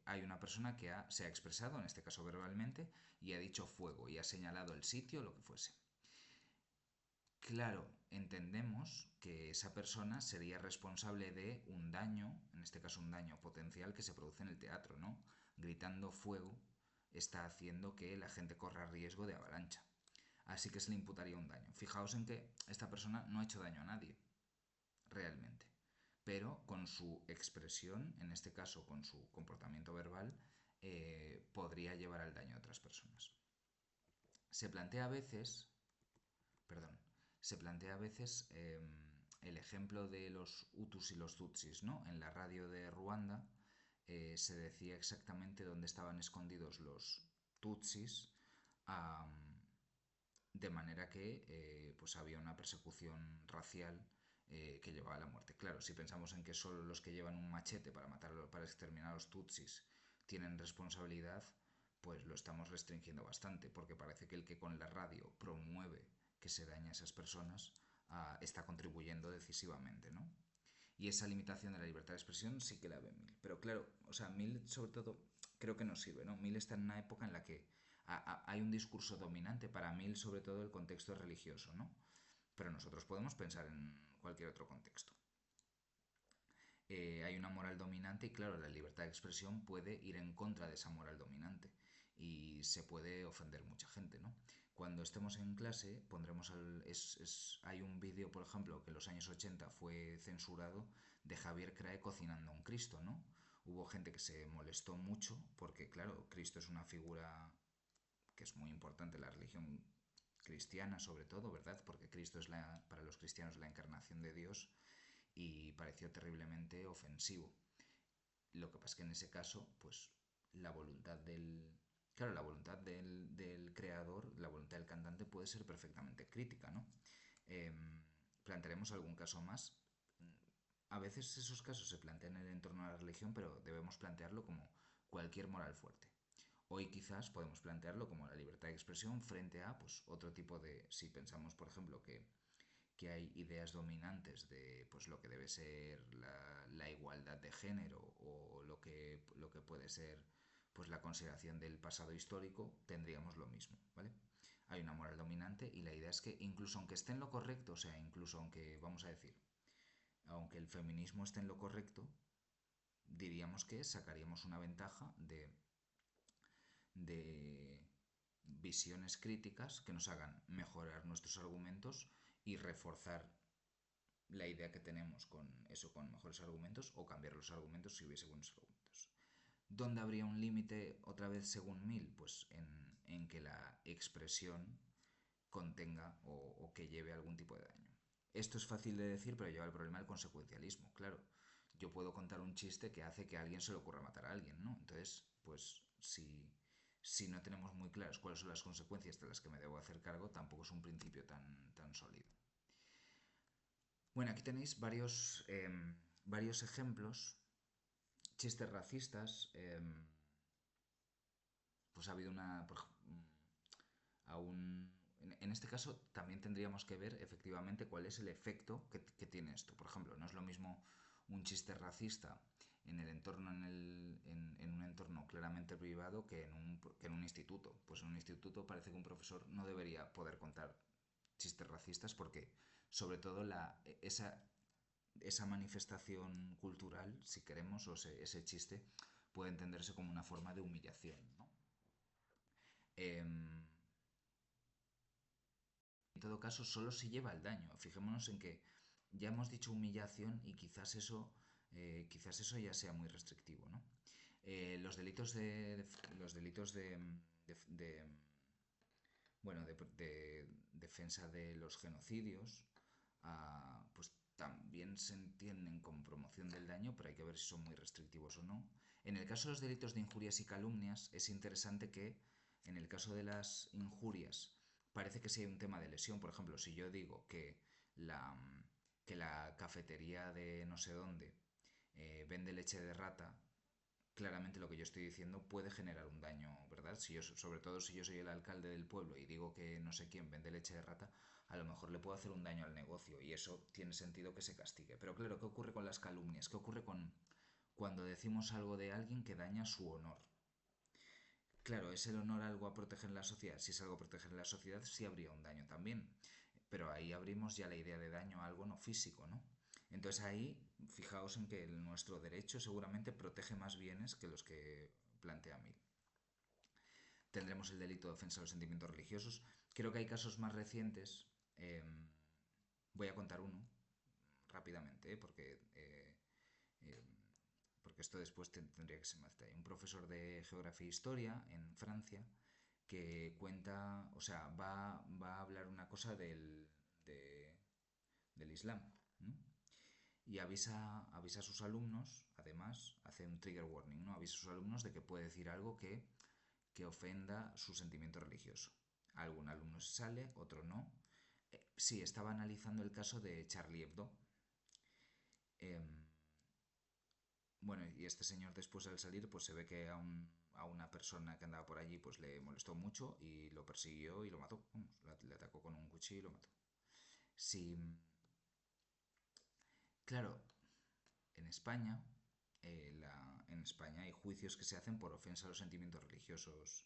[SPEAKER 1] hay una persona que se ha expresado, en este caso verbalmente, y ha dicho fuego y ha señalado el sitio, lo que fuese. Claro, entendemos que esa persona sería responsable de un daño, en este caso un daño potencial que se produce en el teatro, ¿no? Gritando fuego está haciendo que la gente corra riesgo de avalancha. Así que se le imputaría un daño. Fijaos en que esta persona no ha hecho daño a nadie, realmente. Pero con su expresión, en este caso con su comportamiento verbal, podría llevar al daño a otras personas. Se plantea a veces, perdón, se plantea a veces el ejemplo de los Hutus y los Tutsis, ¿no? En la radio de Ruanda se decía exactamente dónde estaban escondidos los Tutsis, de manera que pues había una persecución racial que llevaba a la muerte. Claro, si pensamos en que solo los que llevan un machete para matar, para exterminar a los Tutsis tienen responsabilidad, pues lo estamos restringiendo bastante, porque parece que el que con la radio promueve que se dañe a esas personas está contribuyendo decisivamente, ¿no? Y esa limitación de la libertad de expresión sí que la ve Mill. Pero claro, o sea, Mill sobre todo creo que no sirve, ¿no? Mill está en una época en la que hay un discurso dominante. Para Mill sobre todo el contexto es religioso, ¿no? Pero nosotros podemos pensar en cualquier otro contexto. Hay una moral dominante y claro, la libertad de expresión puede ir en contra de esa moral dominante y se puede ofender mucha gente, ¿no? Cuando estemos en clase pondremos hay un vídeo, por ejemplo, que en los años 80 fue censurado de Javier Crae cocinando a un Cristo, ¿no? Hubo gente que se molestó mucho porque, claro, Cristo es una figura que es muy importante en la religión cristiana sobre todo, ¿verdad? Porque Cristo es para los cristianos la encarnación de Dios y pareció terriblemente ofensivo. Lo que pasa es que en ese caso, pues la voluntad del... Claro, la voluntad del creador, la voluntad del cantante puede ser perfectamente crítica, ¿no? Plantearemos algún caso más. A veces esos casos se plantean en el entorno de la religión, pero debemos plantearlo como cualquier moral fuerte. Hoy quizás podemos plantearlo como la libertad de expresión frente a pues, otro tipo de... Si pensamos, por ejemplo, que hay ideas dominantes de pues, lo que debe ser la igualdad de género o lo que puede ser pues, la consideración del pasado histórico, tendríamos lo mismo, ¿vale? Hay una moral dominante y la idea es que incluso aunque esté en lo correcto, o sea, incluso aunque, vamos a decir, aunque el feminismo esté en lo correcto, diríamos que sacaríamos una ventaja de visiones críticas que nos hagan mejorar nuestros argumentos y reforzar la idea que tenemos con eso, con mejores argumentos, o cambiar los argumentos si hubiese buenos argumentos. ¿Dónde habría un límite, otra vez según Mill? Pues en que la expresión contenga o que lleve algún tipo de daño. Esto es fácil de decir, pero lleva el problema del consecuencialismo. Claro, yo puedo contar un chiste que hace que a alguien se le ocurra matar a alguien, ¿no? Entonces, pues si no tenemos muy claras cuáles son las consecuencias de las que me debo hacer cargo, tampoco es un principio tan sólido. Bueno, aquí tenéis varios ejemplos, chistes racistas. Pues ha habido en este caso también tendríamos que ver efectivamente cuál es el efecto que tiene esto. Por ejemplo, no es lo mismo un chiste racista en el entorno, en un entorno claramente privado que en un instituto. Pues en un instituto parece que un profesor no debería poder contar chistes racistas porque sobre todo esa manifestación cultural, si queremos, o ese chiste, puede entenderse como una forma de humillación, ¿no? En todo caso, solo se lleva el daño. Fijémonos en que ya hemos dicho humillación y quizás eso ya sea muy restrictivo, ¿no? Los delitos bueno, de defensa de los genocidios, pues también se entienden como promoción del daño, pero hay que ver si son muy restrictivos o no. En el caso de los delitos de injurias y calumnias, es interesante que en el caso de las injurias parece que sí hay un tema de lesión. Por ejemplo, si yo digo la, que la cafetería de no sé dónde vende leche de rata, claramente lo que yo estoy diciendo puede generar un daño, ¿verdad? Si yo, sobre todo si yo soy el alcalde del pueblo y digo que no sé quién vende leche de rata, a lo mejor le puedo hacer un daño al negocio y eso tiene sentido que se castigue. Pero claro, ¿qué ocurre con las calumnias? ¿Qué ocurre cuando decimos algo de alguien que daña su honor? Claro, ¿es el honor algo a proteger en la sociedad? Si es algo a proteger en la sociedad, sí habría un daño también. Pero ahí abrimos ya la idea de daño a algo no físico, ¿no? Entonces ahí, fijaos en que nuestro derecho seguramente protege más bienes que los que plantea Mill. Tendremos el delito de ofensa a los sentimientos religiosos. Creo que hay casos más recientes. Voy a contar uno rápidamente, porque porque esto después tendría que ser más detalle. Un profesor de geografía e historia en Francia que cuenta, o sea, va a hablar una cosa del Islam, ¿no? Y avisa a sus alumnos, además, hace un trigger warning, ¿no? Avisa a sus alumnos de que puede decir algo que ofenda su sentimiento religioso. Algún alumno se sale, otro no. Sí, estaba analizando el caso de Charlie Hebdo. Em, bueno, y este señor después al salir, pues se ve que a una persona que andaba por allí, pues le molestó mucho y lo persiguió y lo mató. Vamos, le atacó con un cuchillo y lo mató. Sí, claro, en España, en España hay juicios que se hacen por ofensa a los sentimientos religiosos.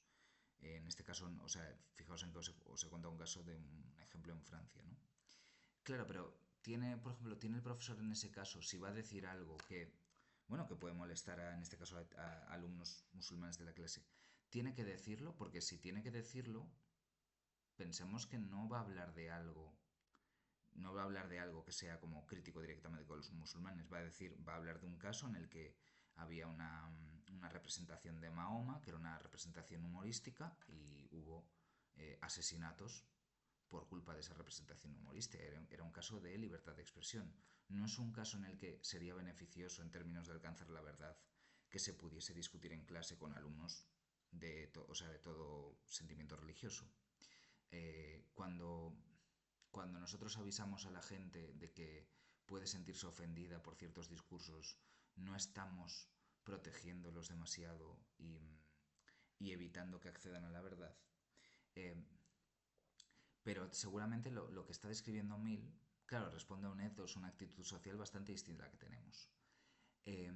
[SPEAKER 1] En este caso, o sea, fijaos en que os he contado un caso de un ejemplo en Francia, ¿no? Claro, pero tiene, por ejemplo, tiene el profesor en ese caso, si va a decir algo que, bueno, que puede molestar en este caso a alumnos musulmanes de la clase, tiene que decirlo, porque si tiene que decirlo, pensemos que no va a hablar de algo, no va a hablar de algo que sea como crítico directamente con los musulmanes, va a hablar de un caso en el que había una representación de Mahoma, que era una representación humorística, y hubo asesinatos por culpa de esa representación humorística. Era un caso de libertad de expresión. No es un caso en el que sería beneficioso en términos de alcanzar la verdad que se pudiese discutir en clase con alumnos o sea, de todo sentimiento religioso. Cuando nosotros avisamos a la gente de que puede sentirse ofendida por ciertos discursos, no estamos protegiéndolos demasiado y evitando que accedan a la verdad. Eh, pero seguramente lo que está describiendo Mill, claro, responde a un ethos, una actitud social bastante distinta a la que tenemos. Eh,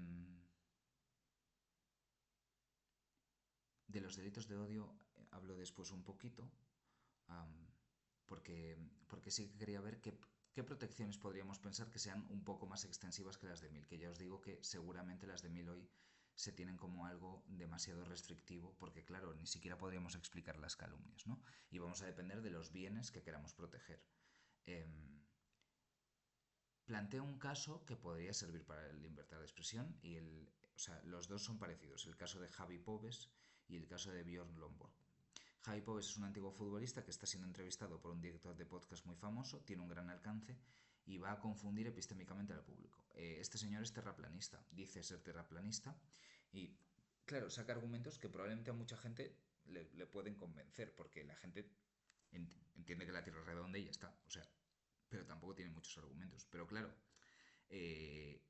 [SPEAKER 1] de los delitos de odio hablo después un poquito, um, porque sí que quería ver qué protecciones podríamos pensar que sean un poco más extensivas que las de Mill, que ya os digo que seguramente las de Mill hoy se tienen como algo demasiado restrictivo, porque claro, ni siquiera podríamos explicar las calumnias, ¿no? Y vamos a depender de los bienes que queramos proteger. Eh, Planteo un caso que podría servir para la libertad de expresión y o sea, los dos son parecidos, el caso de Javi Pobes y el caso de Björn Lomborg. Javi Pobes es un antiguo futbolista que está siendo entrevistado por un director de podcast muy famoso, tiene un gran alcance y va a confundir epistémicamente al público. Este señor es terraplanista, dice ser terraplanista y, claro, saca argumentos que probablemente a mucha gente le pueden convencer, porque la gente entiende que la Tierra es redonda y ya está. O sea, pero tampoco tiene muchos argumentos. Pero claro,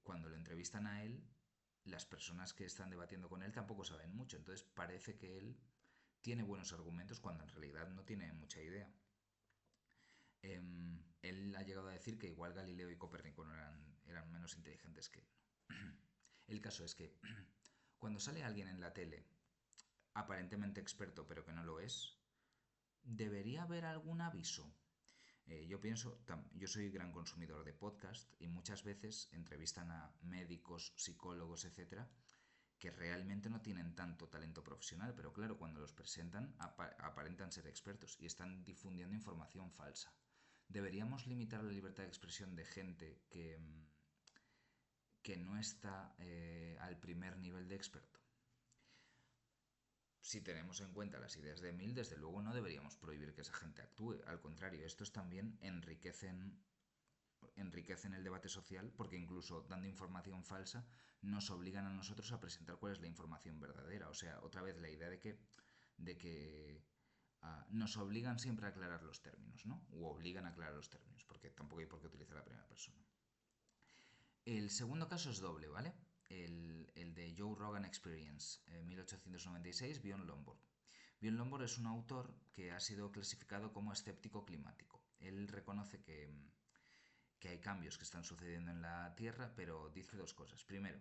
[SPEAKER 1] cuando lo entrevistan a él, las personas que están debatiendo con él tampoco saben mucho. Entonces parece que él tiene buenos argumentos cuando en realidad no tiene mucha idea. Él ha llegado a decir que igual Galileo y Copérnico no eran menos inteligentes que él. El caso es que cuando sale alguien en la tele, aparentemente experto pero que no lo es, debería haber algún aviso. Yo soy gran consumidor de podcast y muchas veces entrevistan a médicos, psicólogos, etcétera, que realmente no tienen tanto talento profesional, pero claro, cuando los presentan aparentan ser expertos y están difundiendo información falsa. Deberíamos limitar la libertad de expresión de gente que no está al primer nivel de experto. Si tenemos en cuenta las ideas de Mill, desde luego no deberíamos prohibir que esa gente actúe. Al contrario, estos también enriquecen el debate social porque incluso dando información falsa nos obligan a nosotros a presentar cuál es la información verdadera. O sea, otra vez la idea de que nos obligan siempre a aclarar los términos, ¿no? O obligan a aclarar los términos, porque tampoco hay por qué utilizar la primera persona. El segundo caso es doble, ¿vale? El de Joe Rogan Experience, 1896, Björn Lomborg. Björn Lomborg es un autor que ha sido clasificado como escéptico climático. Él reconoce que hay cambios que están sucediendo en la Tierra, pero dice dos cosas. Primero,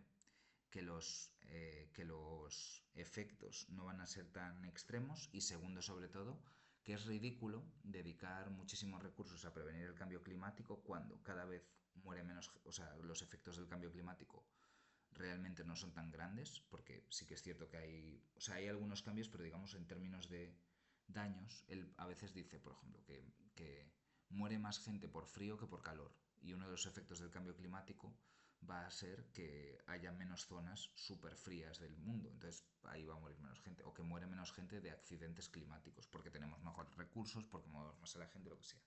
[SPEAKER 1] que los efectos no van a ser tan extremos y segundo, sobre todo, que es ridículo dedicar muchísimos recursos a prevenir el cambio climático cuando cada vez muere menos, o sea, los efectos del cambio climático realmente no son tan grandes, porque sí que es cierto que o sea, hay algunos cambios, pero digamos en términos de daños, él a veces dice, por ejemplo, que muere más gente por frío que por calor. Y uno de los efectos del cambio climático va a ser que haya menos zonas súper frías del mundo. Entonces ahí va a morir menos gente. O que muere menos gente de accidentes climáticos, porque tenemos mejores recursos, porque movemos más a la gente, lo que sea.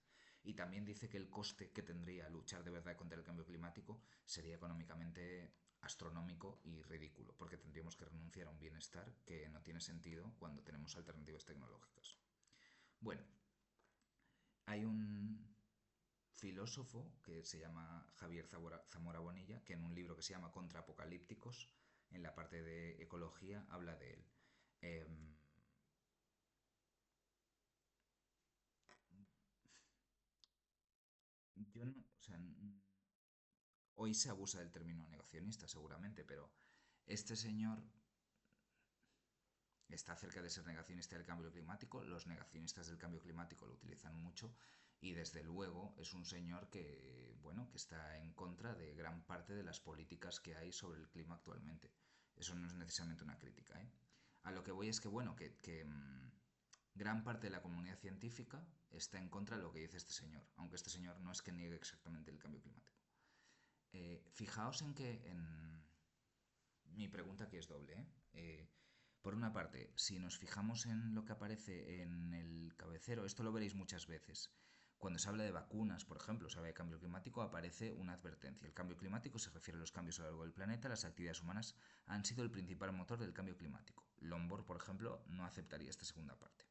[SPEAKER 1] Y también dice que el coste que tendría luchar de verdad contra el cambio climático sería económicamente astronómico y ridículo, porque tendríamos que renunciar a un bienestar que no tiene sentido cuando tenemos alternativas tecnológicas. Bueno, hay un filósofo que se llama Javier Zamora Bonilla, que en un libro que se llama Contraapocalípticos, en la parte de ecología, habla de él. Eh, yo no, o sea, hoy se abusa del término negacionista seguramente, pero este señor está cerca de ser negacionista del cambio climático, los negacionistas del cambio climático lo utilizan mucho y desde luego es un señor que, bueno, que está en contra de gran parte de las políticas que hay sobre el clima actualmente. Eso no es necesariamente una crítica, ¿eh? A lo que voy es que, bueno, que gran parte de la comunidad científica está en contra de lo que dice este señor, aunque este señor no es que niegue exactamente el cambio climático. Fijaos en que en, mi pregunta aquí es doble, ¿eh? Por una parte, si nos fijamos en lo que aparece en el cabecero, esto lo veréis muchas veces. Cuando se habla de vacunas, por ejemplo, se habla de cambio climático, aparece una advertencia. El cambio climático se refiere a los cambios a lo largo del planeta. Las actividades humanas han sido el principal motor del cambio climático. Lombard, por ejemplo, no aceptaría esta segunda parte.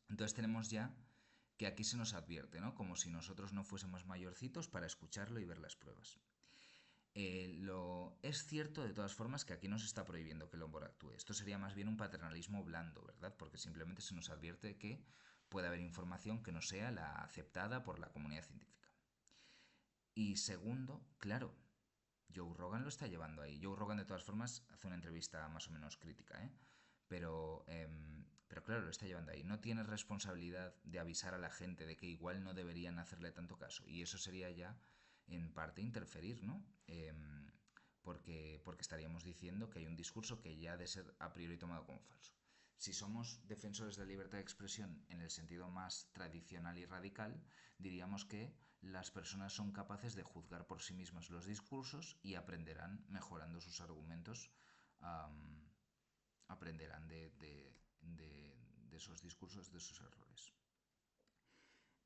[SPEAKER 1] Entonces tenemos ya que aquí se nos advierte, ¿no? Como si nosotros no fuésemos mayorcitos para escucharlo y ver las pruebas. Es cierto, de todas formas, que aquí no se está prohibiendo que el hombre actúe. Esto sería más bien un paternalismo blando, ¿verdad? Porque simplemente se nos advierte que puede haber información que no sea la aceptada por la comunidad científica. Y segundo, claro, Joe Rogan lo está llevando ahí. Joe Rogan, de todas formas, hace una entrevista más o menos crítica, ¿eh? Pero claro, lo está llevando ahí. No tiene responsabilidad de avisar a la gente de que igual no deberían hacerle tanto caso. Y eso sería ya, en parte, interferir, ¿no? Porque estaríamos diciendo que hay un discurso que ya ha de ser a priori tomado como falso. Si somos defensores de la libertad de expresión en el sentido más tradicional y radical, diríamos que las personas son capaces de juzgar por sí mismas los discursos y aprenderán mejorando sus argumentos, um, aprenderán de esos discursos, de esos errores.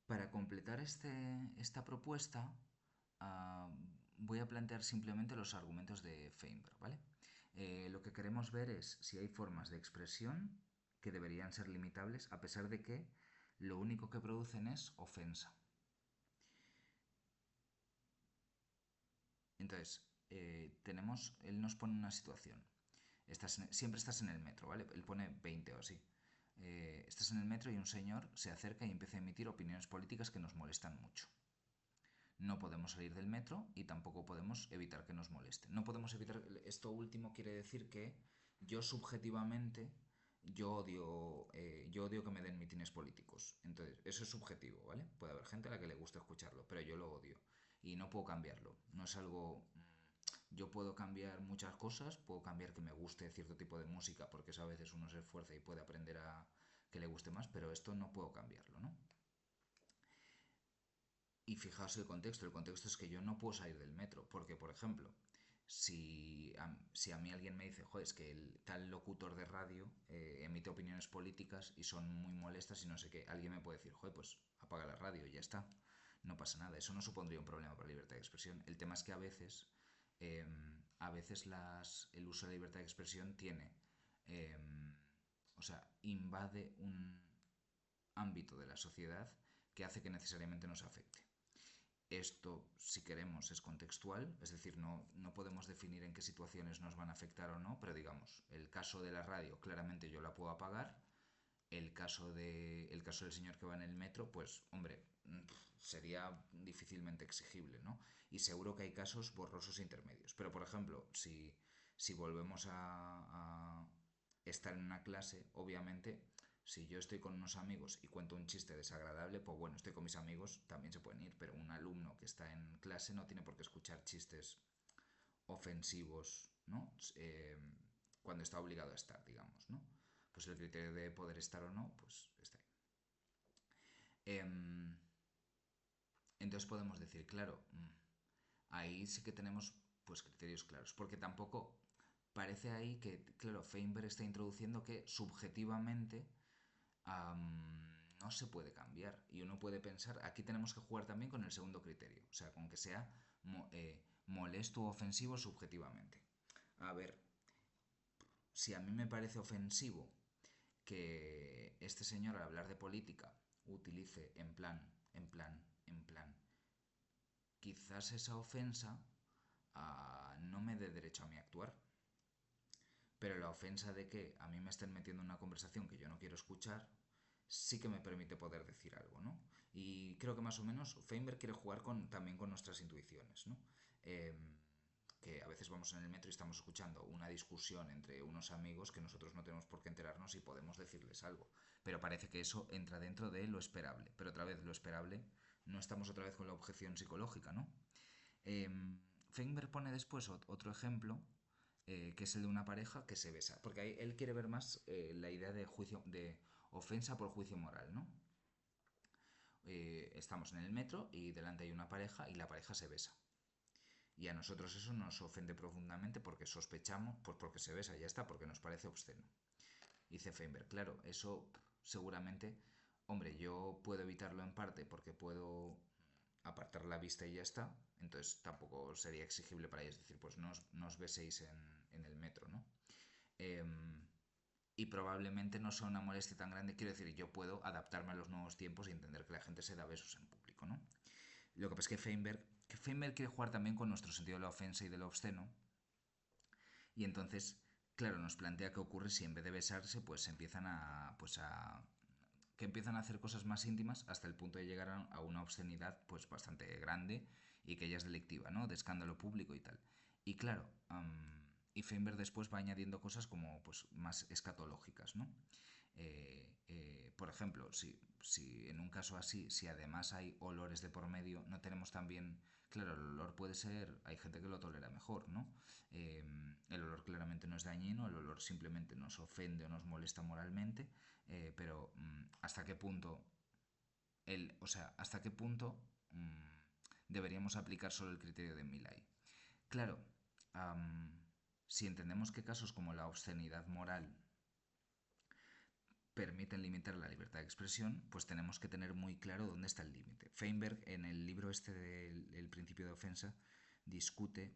[SPEAKER 1] Para completar esta propuesta, voy a plantear simplemente los argumentos de Feinberg, ¿vale? Lo que queremos ver es si hay formas de expresión que deberían ser limitables, a pesar de que lo único que producen es ofensa. Entonces, él nos pone una situación. Siempre estás en el metro, ¿vale? Él pone 20 o así. Estás en el metro y un señor se acerca y empieza a emitir opiniones políticas que nos molestan mucho. No podemos salir del metro y tampoco podemos evitar que nos moleste. No podemos evitar. Esto último quiere decir que yo subjetivamente yo odio que me den mítines políticos. Entonces, eso es subjetivo, ¿vale? Puede haber gente a la que le gusta escucharlo, pero yo lo odio y no puedo cambiarlo. No es algo. Yo puedo cambiar muchas cosas, puedo cambiar que me guste cierto tipo de música, porque eso a veces uno se esfuerza y puede aprender a que le guste más, pero esto no puedo cambiarlo, ¿no? Y fijaos el contexto es que yo no puedo salir del metro, porque por ejemplo, si a mí alguien me dice, joder, es que el tal locutor de radio emite opiniones políticas y son muy molestas y no sé qué, alguien me puede decir, joder, pues apaga la radio y ya está, no pasa nada, eso no supondría un problema para la libertad de expresión. El tema es que a veces el uso de la libertad de expresión eh, o sea, invade un ámbito de la sociedad que hace que necesariamente nos afecte. Esto, si queremos, es contextual, es decir, no podemos definir en qué situaciones nos van a afectar o no, pero digamos, el caso de la radio, claramente yo la puedo apagar. El caso del señor que va en el metro, pues, hombre, sería difícilmente exigible, ¿no? Y seguro que hay casos borrosos e intermedios. Pero, por ejemplo, si volvemos a estar en una clase, obviamente, si yo estoy con unos amigos y cuento un chiste desagradable, pues bueno, estoy con mis amigos, también se pueden ir, pero un alumno que está en clase no tiene por qué escuchar chistes ofensivos, ¿no? Cuando está obligado a estar, digamos, ¿no? Pues el criterio de poder estar o no, pues está ahí. Entonces podemos decir, claro, ahí sí que tenemos pues criterios claros. Porque tampoco parece ahí que, claro, Feinberg está introduciendo que subjetivamente no se puede cambiar. Y uno puede pensar, aquí tenemos que jugar también con el segundo criterio, o sea, con que sea molesto o ofensivo subjetivamente. A ver, si a mí me parece ofensivo que este señor al hablar de política utilice en plan, quizás esa ofensa no me dé derecho a mí actuar. Pero la ofensa de que a mí me estén metiendo en una conversación que yo no quiero escuchar, sí que me permite poder decir algo, ¿no? Y creo que más o menos Feinberg quiere jugar también con nuestras intuiciones, ¿no? Que a veces vamos en el metro y estamos escuchando una discusión entre unos amigos que nosotros no tenemos por qué enterarnos y podemos decirles algo. Pero parece que eso entra dentro de lo esperable. Pero otra vez, lo esperable, no estamos otra vez con la objeción psicológica, ¿no? Eh, Feinberg pone después otro ejemplo, que es el de una pareja que se besa, porque ahí él quiere ver más la idea de juicio, de ofensa por juicio moral, ¿no? Estamos en el metro y delante hay una pareja y la pareja se besa. Y a nosotros eso nos ofende profundamente porque sospechamos, pues porque se besa, ya está, porque nos parece obsceno. Dice Feinberg, claro, eso seguramente, hombre, yo puedo evitarlo en parte porque puedo apartar la vista y ya está, entonces tampoco sería exigible para ellos decir, pues no os beséis en el metro, ¿no? Y probablemente no sea una molestia tan grande, quiero decir, yo puedo adaptarme a los nuevos tiempos y entender que la gente se da besos en público, ¿no? Lo que pasa es que Feinberg quiere jugar también con nuestro sentido de la ofensa y de lo obsceno, y entonces, claro, nos plantea qué ocurre si en vez de besarse, pues empiezan que empiezan a hacer cosas más íntimas hasta el punto de llegar a una obscenidad pues bastante grande y que ya es delictiva, ¿no? De escándalo público y tal. Y claro, y Feinberg después va añadiendo cosas como pues más escatológicas, ¿no? Por ejemplo, si en un caso así, si además hay olores de por medio, no tenemos también, claro, el olor puede ser, hay gente que lo tolera mejor, ¿no? El olor claramente no es dañino, el olor simplemente nos ofende o nos molesta moralmente, pero hasta qué punto, o sea, hasta qué punto deberíamos aplicar solo el criterio de Millay. Claro, si entendemos que casos como la obscenidad moral permiten limitar la libertad de expresión, pues tenemos que tener muy claro dónde está el límite. Feinberg, en el libro este del principio de ofensa, discute,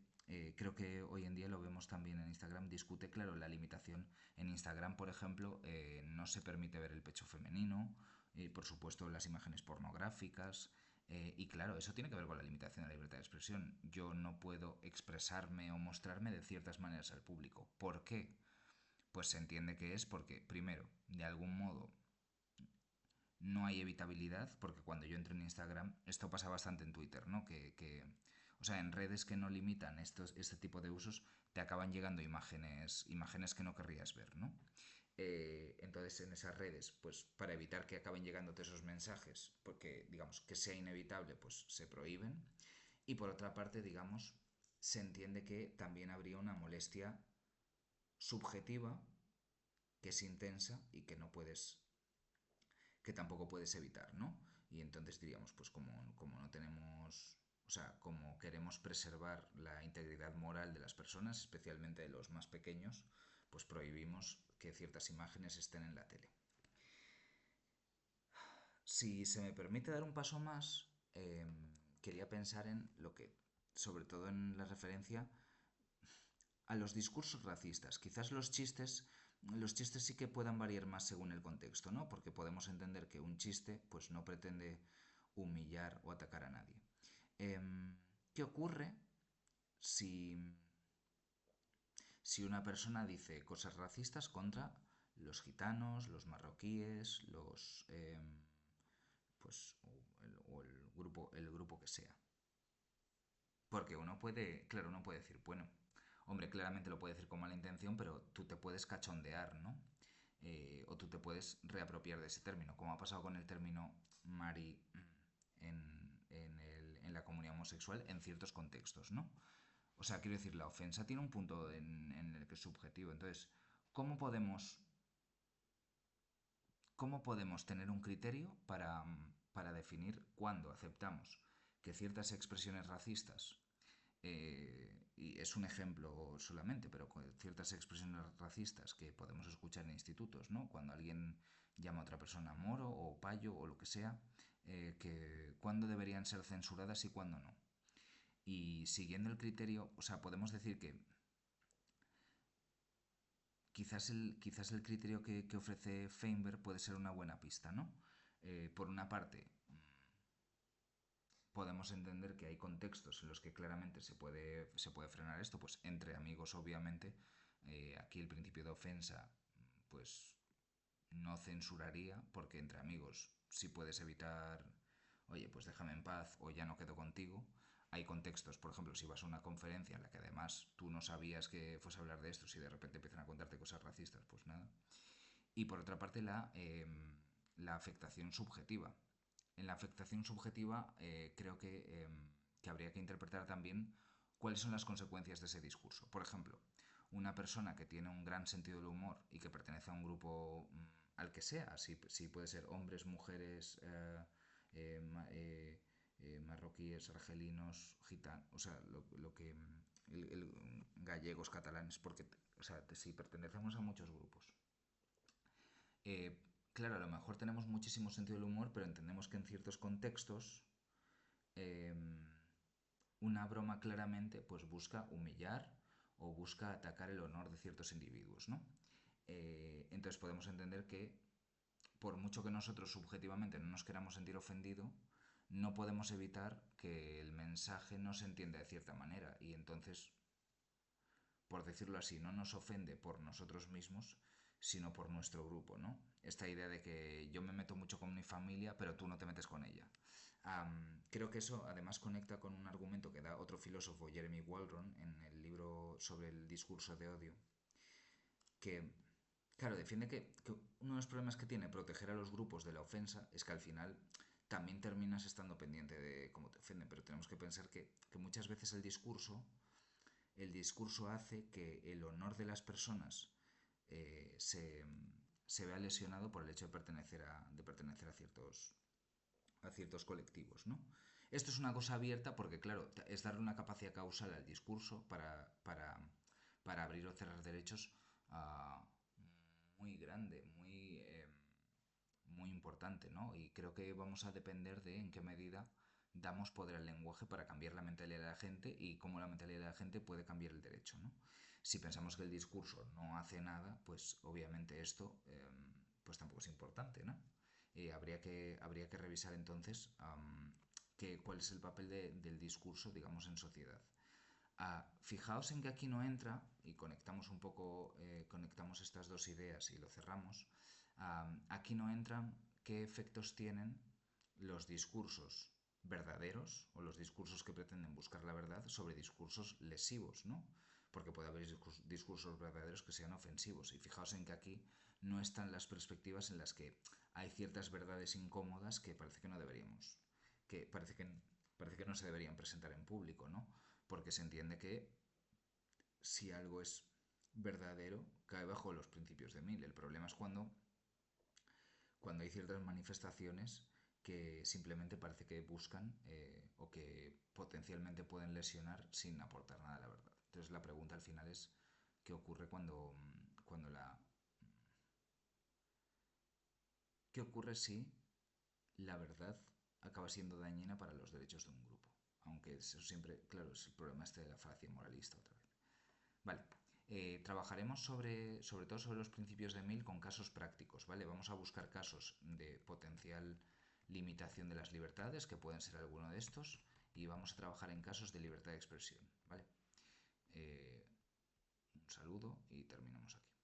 [SPEAKER 1] creo que hoy en día lo vemos también en Instagram, discute, claro, la limitación. En Instagram, por ejemplo, no se permite ver el pecho femenino, por supuesto las imágenes pornográficas, y claro, eso tiene que ver con la limitación de la libertad de expresión. Yo no puedo expresarme o mostrarme de ciertas maneras al público. ¿Por qué? Pues se entiende que es porque, primero, de algún modo no hay evitabilidad, porque cuando yo entro en Instagram, esto pasa bastante en Twitter, ¿no? O sea, en redes que no limitan este tipo de usos, te acaban llegando imágenes que no querrías ver, ¿no? Entonces, en esas redes, pues para evitar que acaben llegándote esos mensajes, porque, digamos, que sea inevitable, pues se prohíben. Y por otra parte, digamos, se entiende que también habría una molestia subjetiva que es intensa y que tampoco puedes evitar, ¿no? Y entonces diríamos, pues como no tenemos, o sea, como queremos preservar la integridad moral de las personas, especialmente de los más pequeños, pues prohibimos que ciertas imágenes estén en la tele. Si se me permite dar un paso más, quería pensar en lo que, sobre todo en la referencia a los discursos racistas. Quizás los chistes sí que puedan variar más según el contexto, ¿no? Porque podemos entender que un chiste, pues no pretende humillar o atacar a nadie. ¿Qué ocurre si, si una persona dice cosas racistas contra los gitanos, los marroquíes, pues, o el grupo que sea? Porque uno puede decir, bueno, hombre, claramente lo puede decir con mala intención, pero tú te puedes cachondear, ¿no? O tú te puedes reapropiar de ese término, como ha pasado con el término Mari en la comunidad homosexual en ciertos contextos, ¿no? O sea, quiero decir, la ofensa tiene un punto en el que es subjetivo. Entonces, ¿cómo podemos, cómo podemos tener un criterio para definir cuándo aceptamos que ciertas expresiones racistas y es un ejemplo solamente, pero con ciertas expresiones racistas que podemos escuchar en institutos, ¿no? Cuando alguien llama a otra persona moro o payo o lo que sea, que cuándo deberían ser censuradas y cuándo no. Y siguiendo el criterio, o sea, podemos decir que quizás el criterio que ofrece Feinberg puede ser una buena pista, ¿no? Por una parte, podemos entender que hay contextos en los que claramente se puede frenar esto, pues entre amigos obviamente, aquí el principio de ofensa pues no censuraría, porque entre amigos si puedes evitar, oye, pues déjame en paz o ya no quedo contigo. Hay contextos, por ejemplo, si vas a una conferencia en la que además tú no sabías que fuese a hablar de esto, si de repente empiezan a contarte cosas racistas, pues nada. Y por otra parte, la afectación subjetiva. En la afectación subjetiva creo que habría que interpretar también cuáles son las consecuencias de ese discurso. Por ejemplo, una persona que tiene un gran sentido del humor y que pertenece a un grupo al que sea, si puede ser hombres, mujeres, marroquíes, argelinos, gitanos, o sea, lo que gallegos, catalanes, porque o sea, si pertenecemos a muchos grupos. Claro, a lo mejor tenemos muchísimo sentido del humor, pero entendemos que en ciertos contextos eh, una broma claramente pues busca humillar o busca atacar el honor de ciertos individuos, ¿no? Entonces podemos entender que por mucho que nosotros subjetivamente no nos queramos sentir ofendido, no podemos evitar que el mensaje no se entienda de cierta manera y entonces, por decirlo así, no nos ofende por nosotros mismos, sino por nuestro grupo, ¿no? Esta idea de que yo me meto mucho con mi familia, pero tú no te metes con ella. Creo que eso además conecta con un argumento que da otro filósofo, Jeremy Waldron, en el libro sobre el discurso de odio, que, claro, defiende que uno de los problemas que tiene proteger a los grupos de la ofensa es que al final también terminas estando pendiente de cómo te ofenden, pero tenemos que pensar que muchas veces el discurso hace que el honor de las personas se vea lesionado por el hecho de pertenecer a ciertos colectivos, ¿no? Esto es una cosa abierta porque, claro, es darle una capacidad causal al discurso para abrir o cerrar derechos muy grande, muy importante, ¿no? Y creo que vamos a depender de en qué medida damos poder al lenguaje para cambiar la mentalidad de la gente y cómo la mentalidad de la gente puede cambiar el derecho, ¿no? Si pensamos que el discurso no hace nada, pues obviamente esto pues tampoco es importante, ¿no? Habría que revisar entonces cuál es el papel del discurso, digamos, en sociedad. Fijaos en que aquí no entra, y conectamos un poco, conectamos estas dos ideas y lo cerramos, aquí no entran qué efectos tienen los discursos verdaderos o los discursos que pretenden buscar la verdad sobre discursos lesivos, ¿no? Porque puede haber discursos verdaderos que sean ofensivos. Y fijaos en que aquí no están las perspectivas en las que hay ciertas verdades incómodas que parece que no deberíamos, parece que no se deberían presentar en público, ¿no? Porque se entiende que si algo es verdadero, cae bajo los principios de Mill. El problema es cuando hay ciertas manifestaciones que simplemente parece que buscan o que potencialmente pueden lesionar sin aportar nada a la verdad. Entonces la pregunta al final es ¿qué ocurre cuando la... ¿Qué ocurre si la verdad acaba siendo dañina para los derechos de un grupo? Aunque eso siempre, claro, es el problema este de la falacia moralista otra vez. Vale, trabajaremos sobre todo sobre los principios de Mill con casos prácticos, ¿vale? Vamos a buscar casos de potencial limitación de las libertades, que pueden ser alguno de estos, y vamos a trabajar en casos de libertad de expresión, ¿vale? Un saludo y terminamos aquí.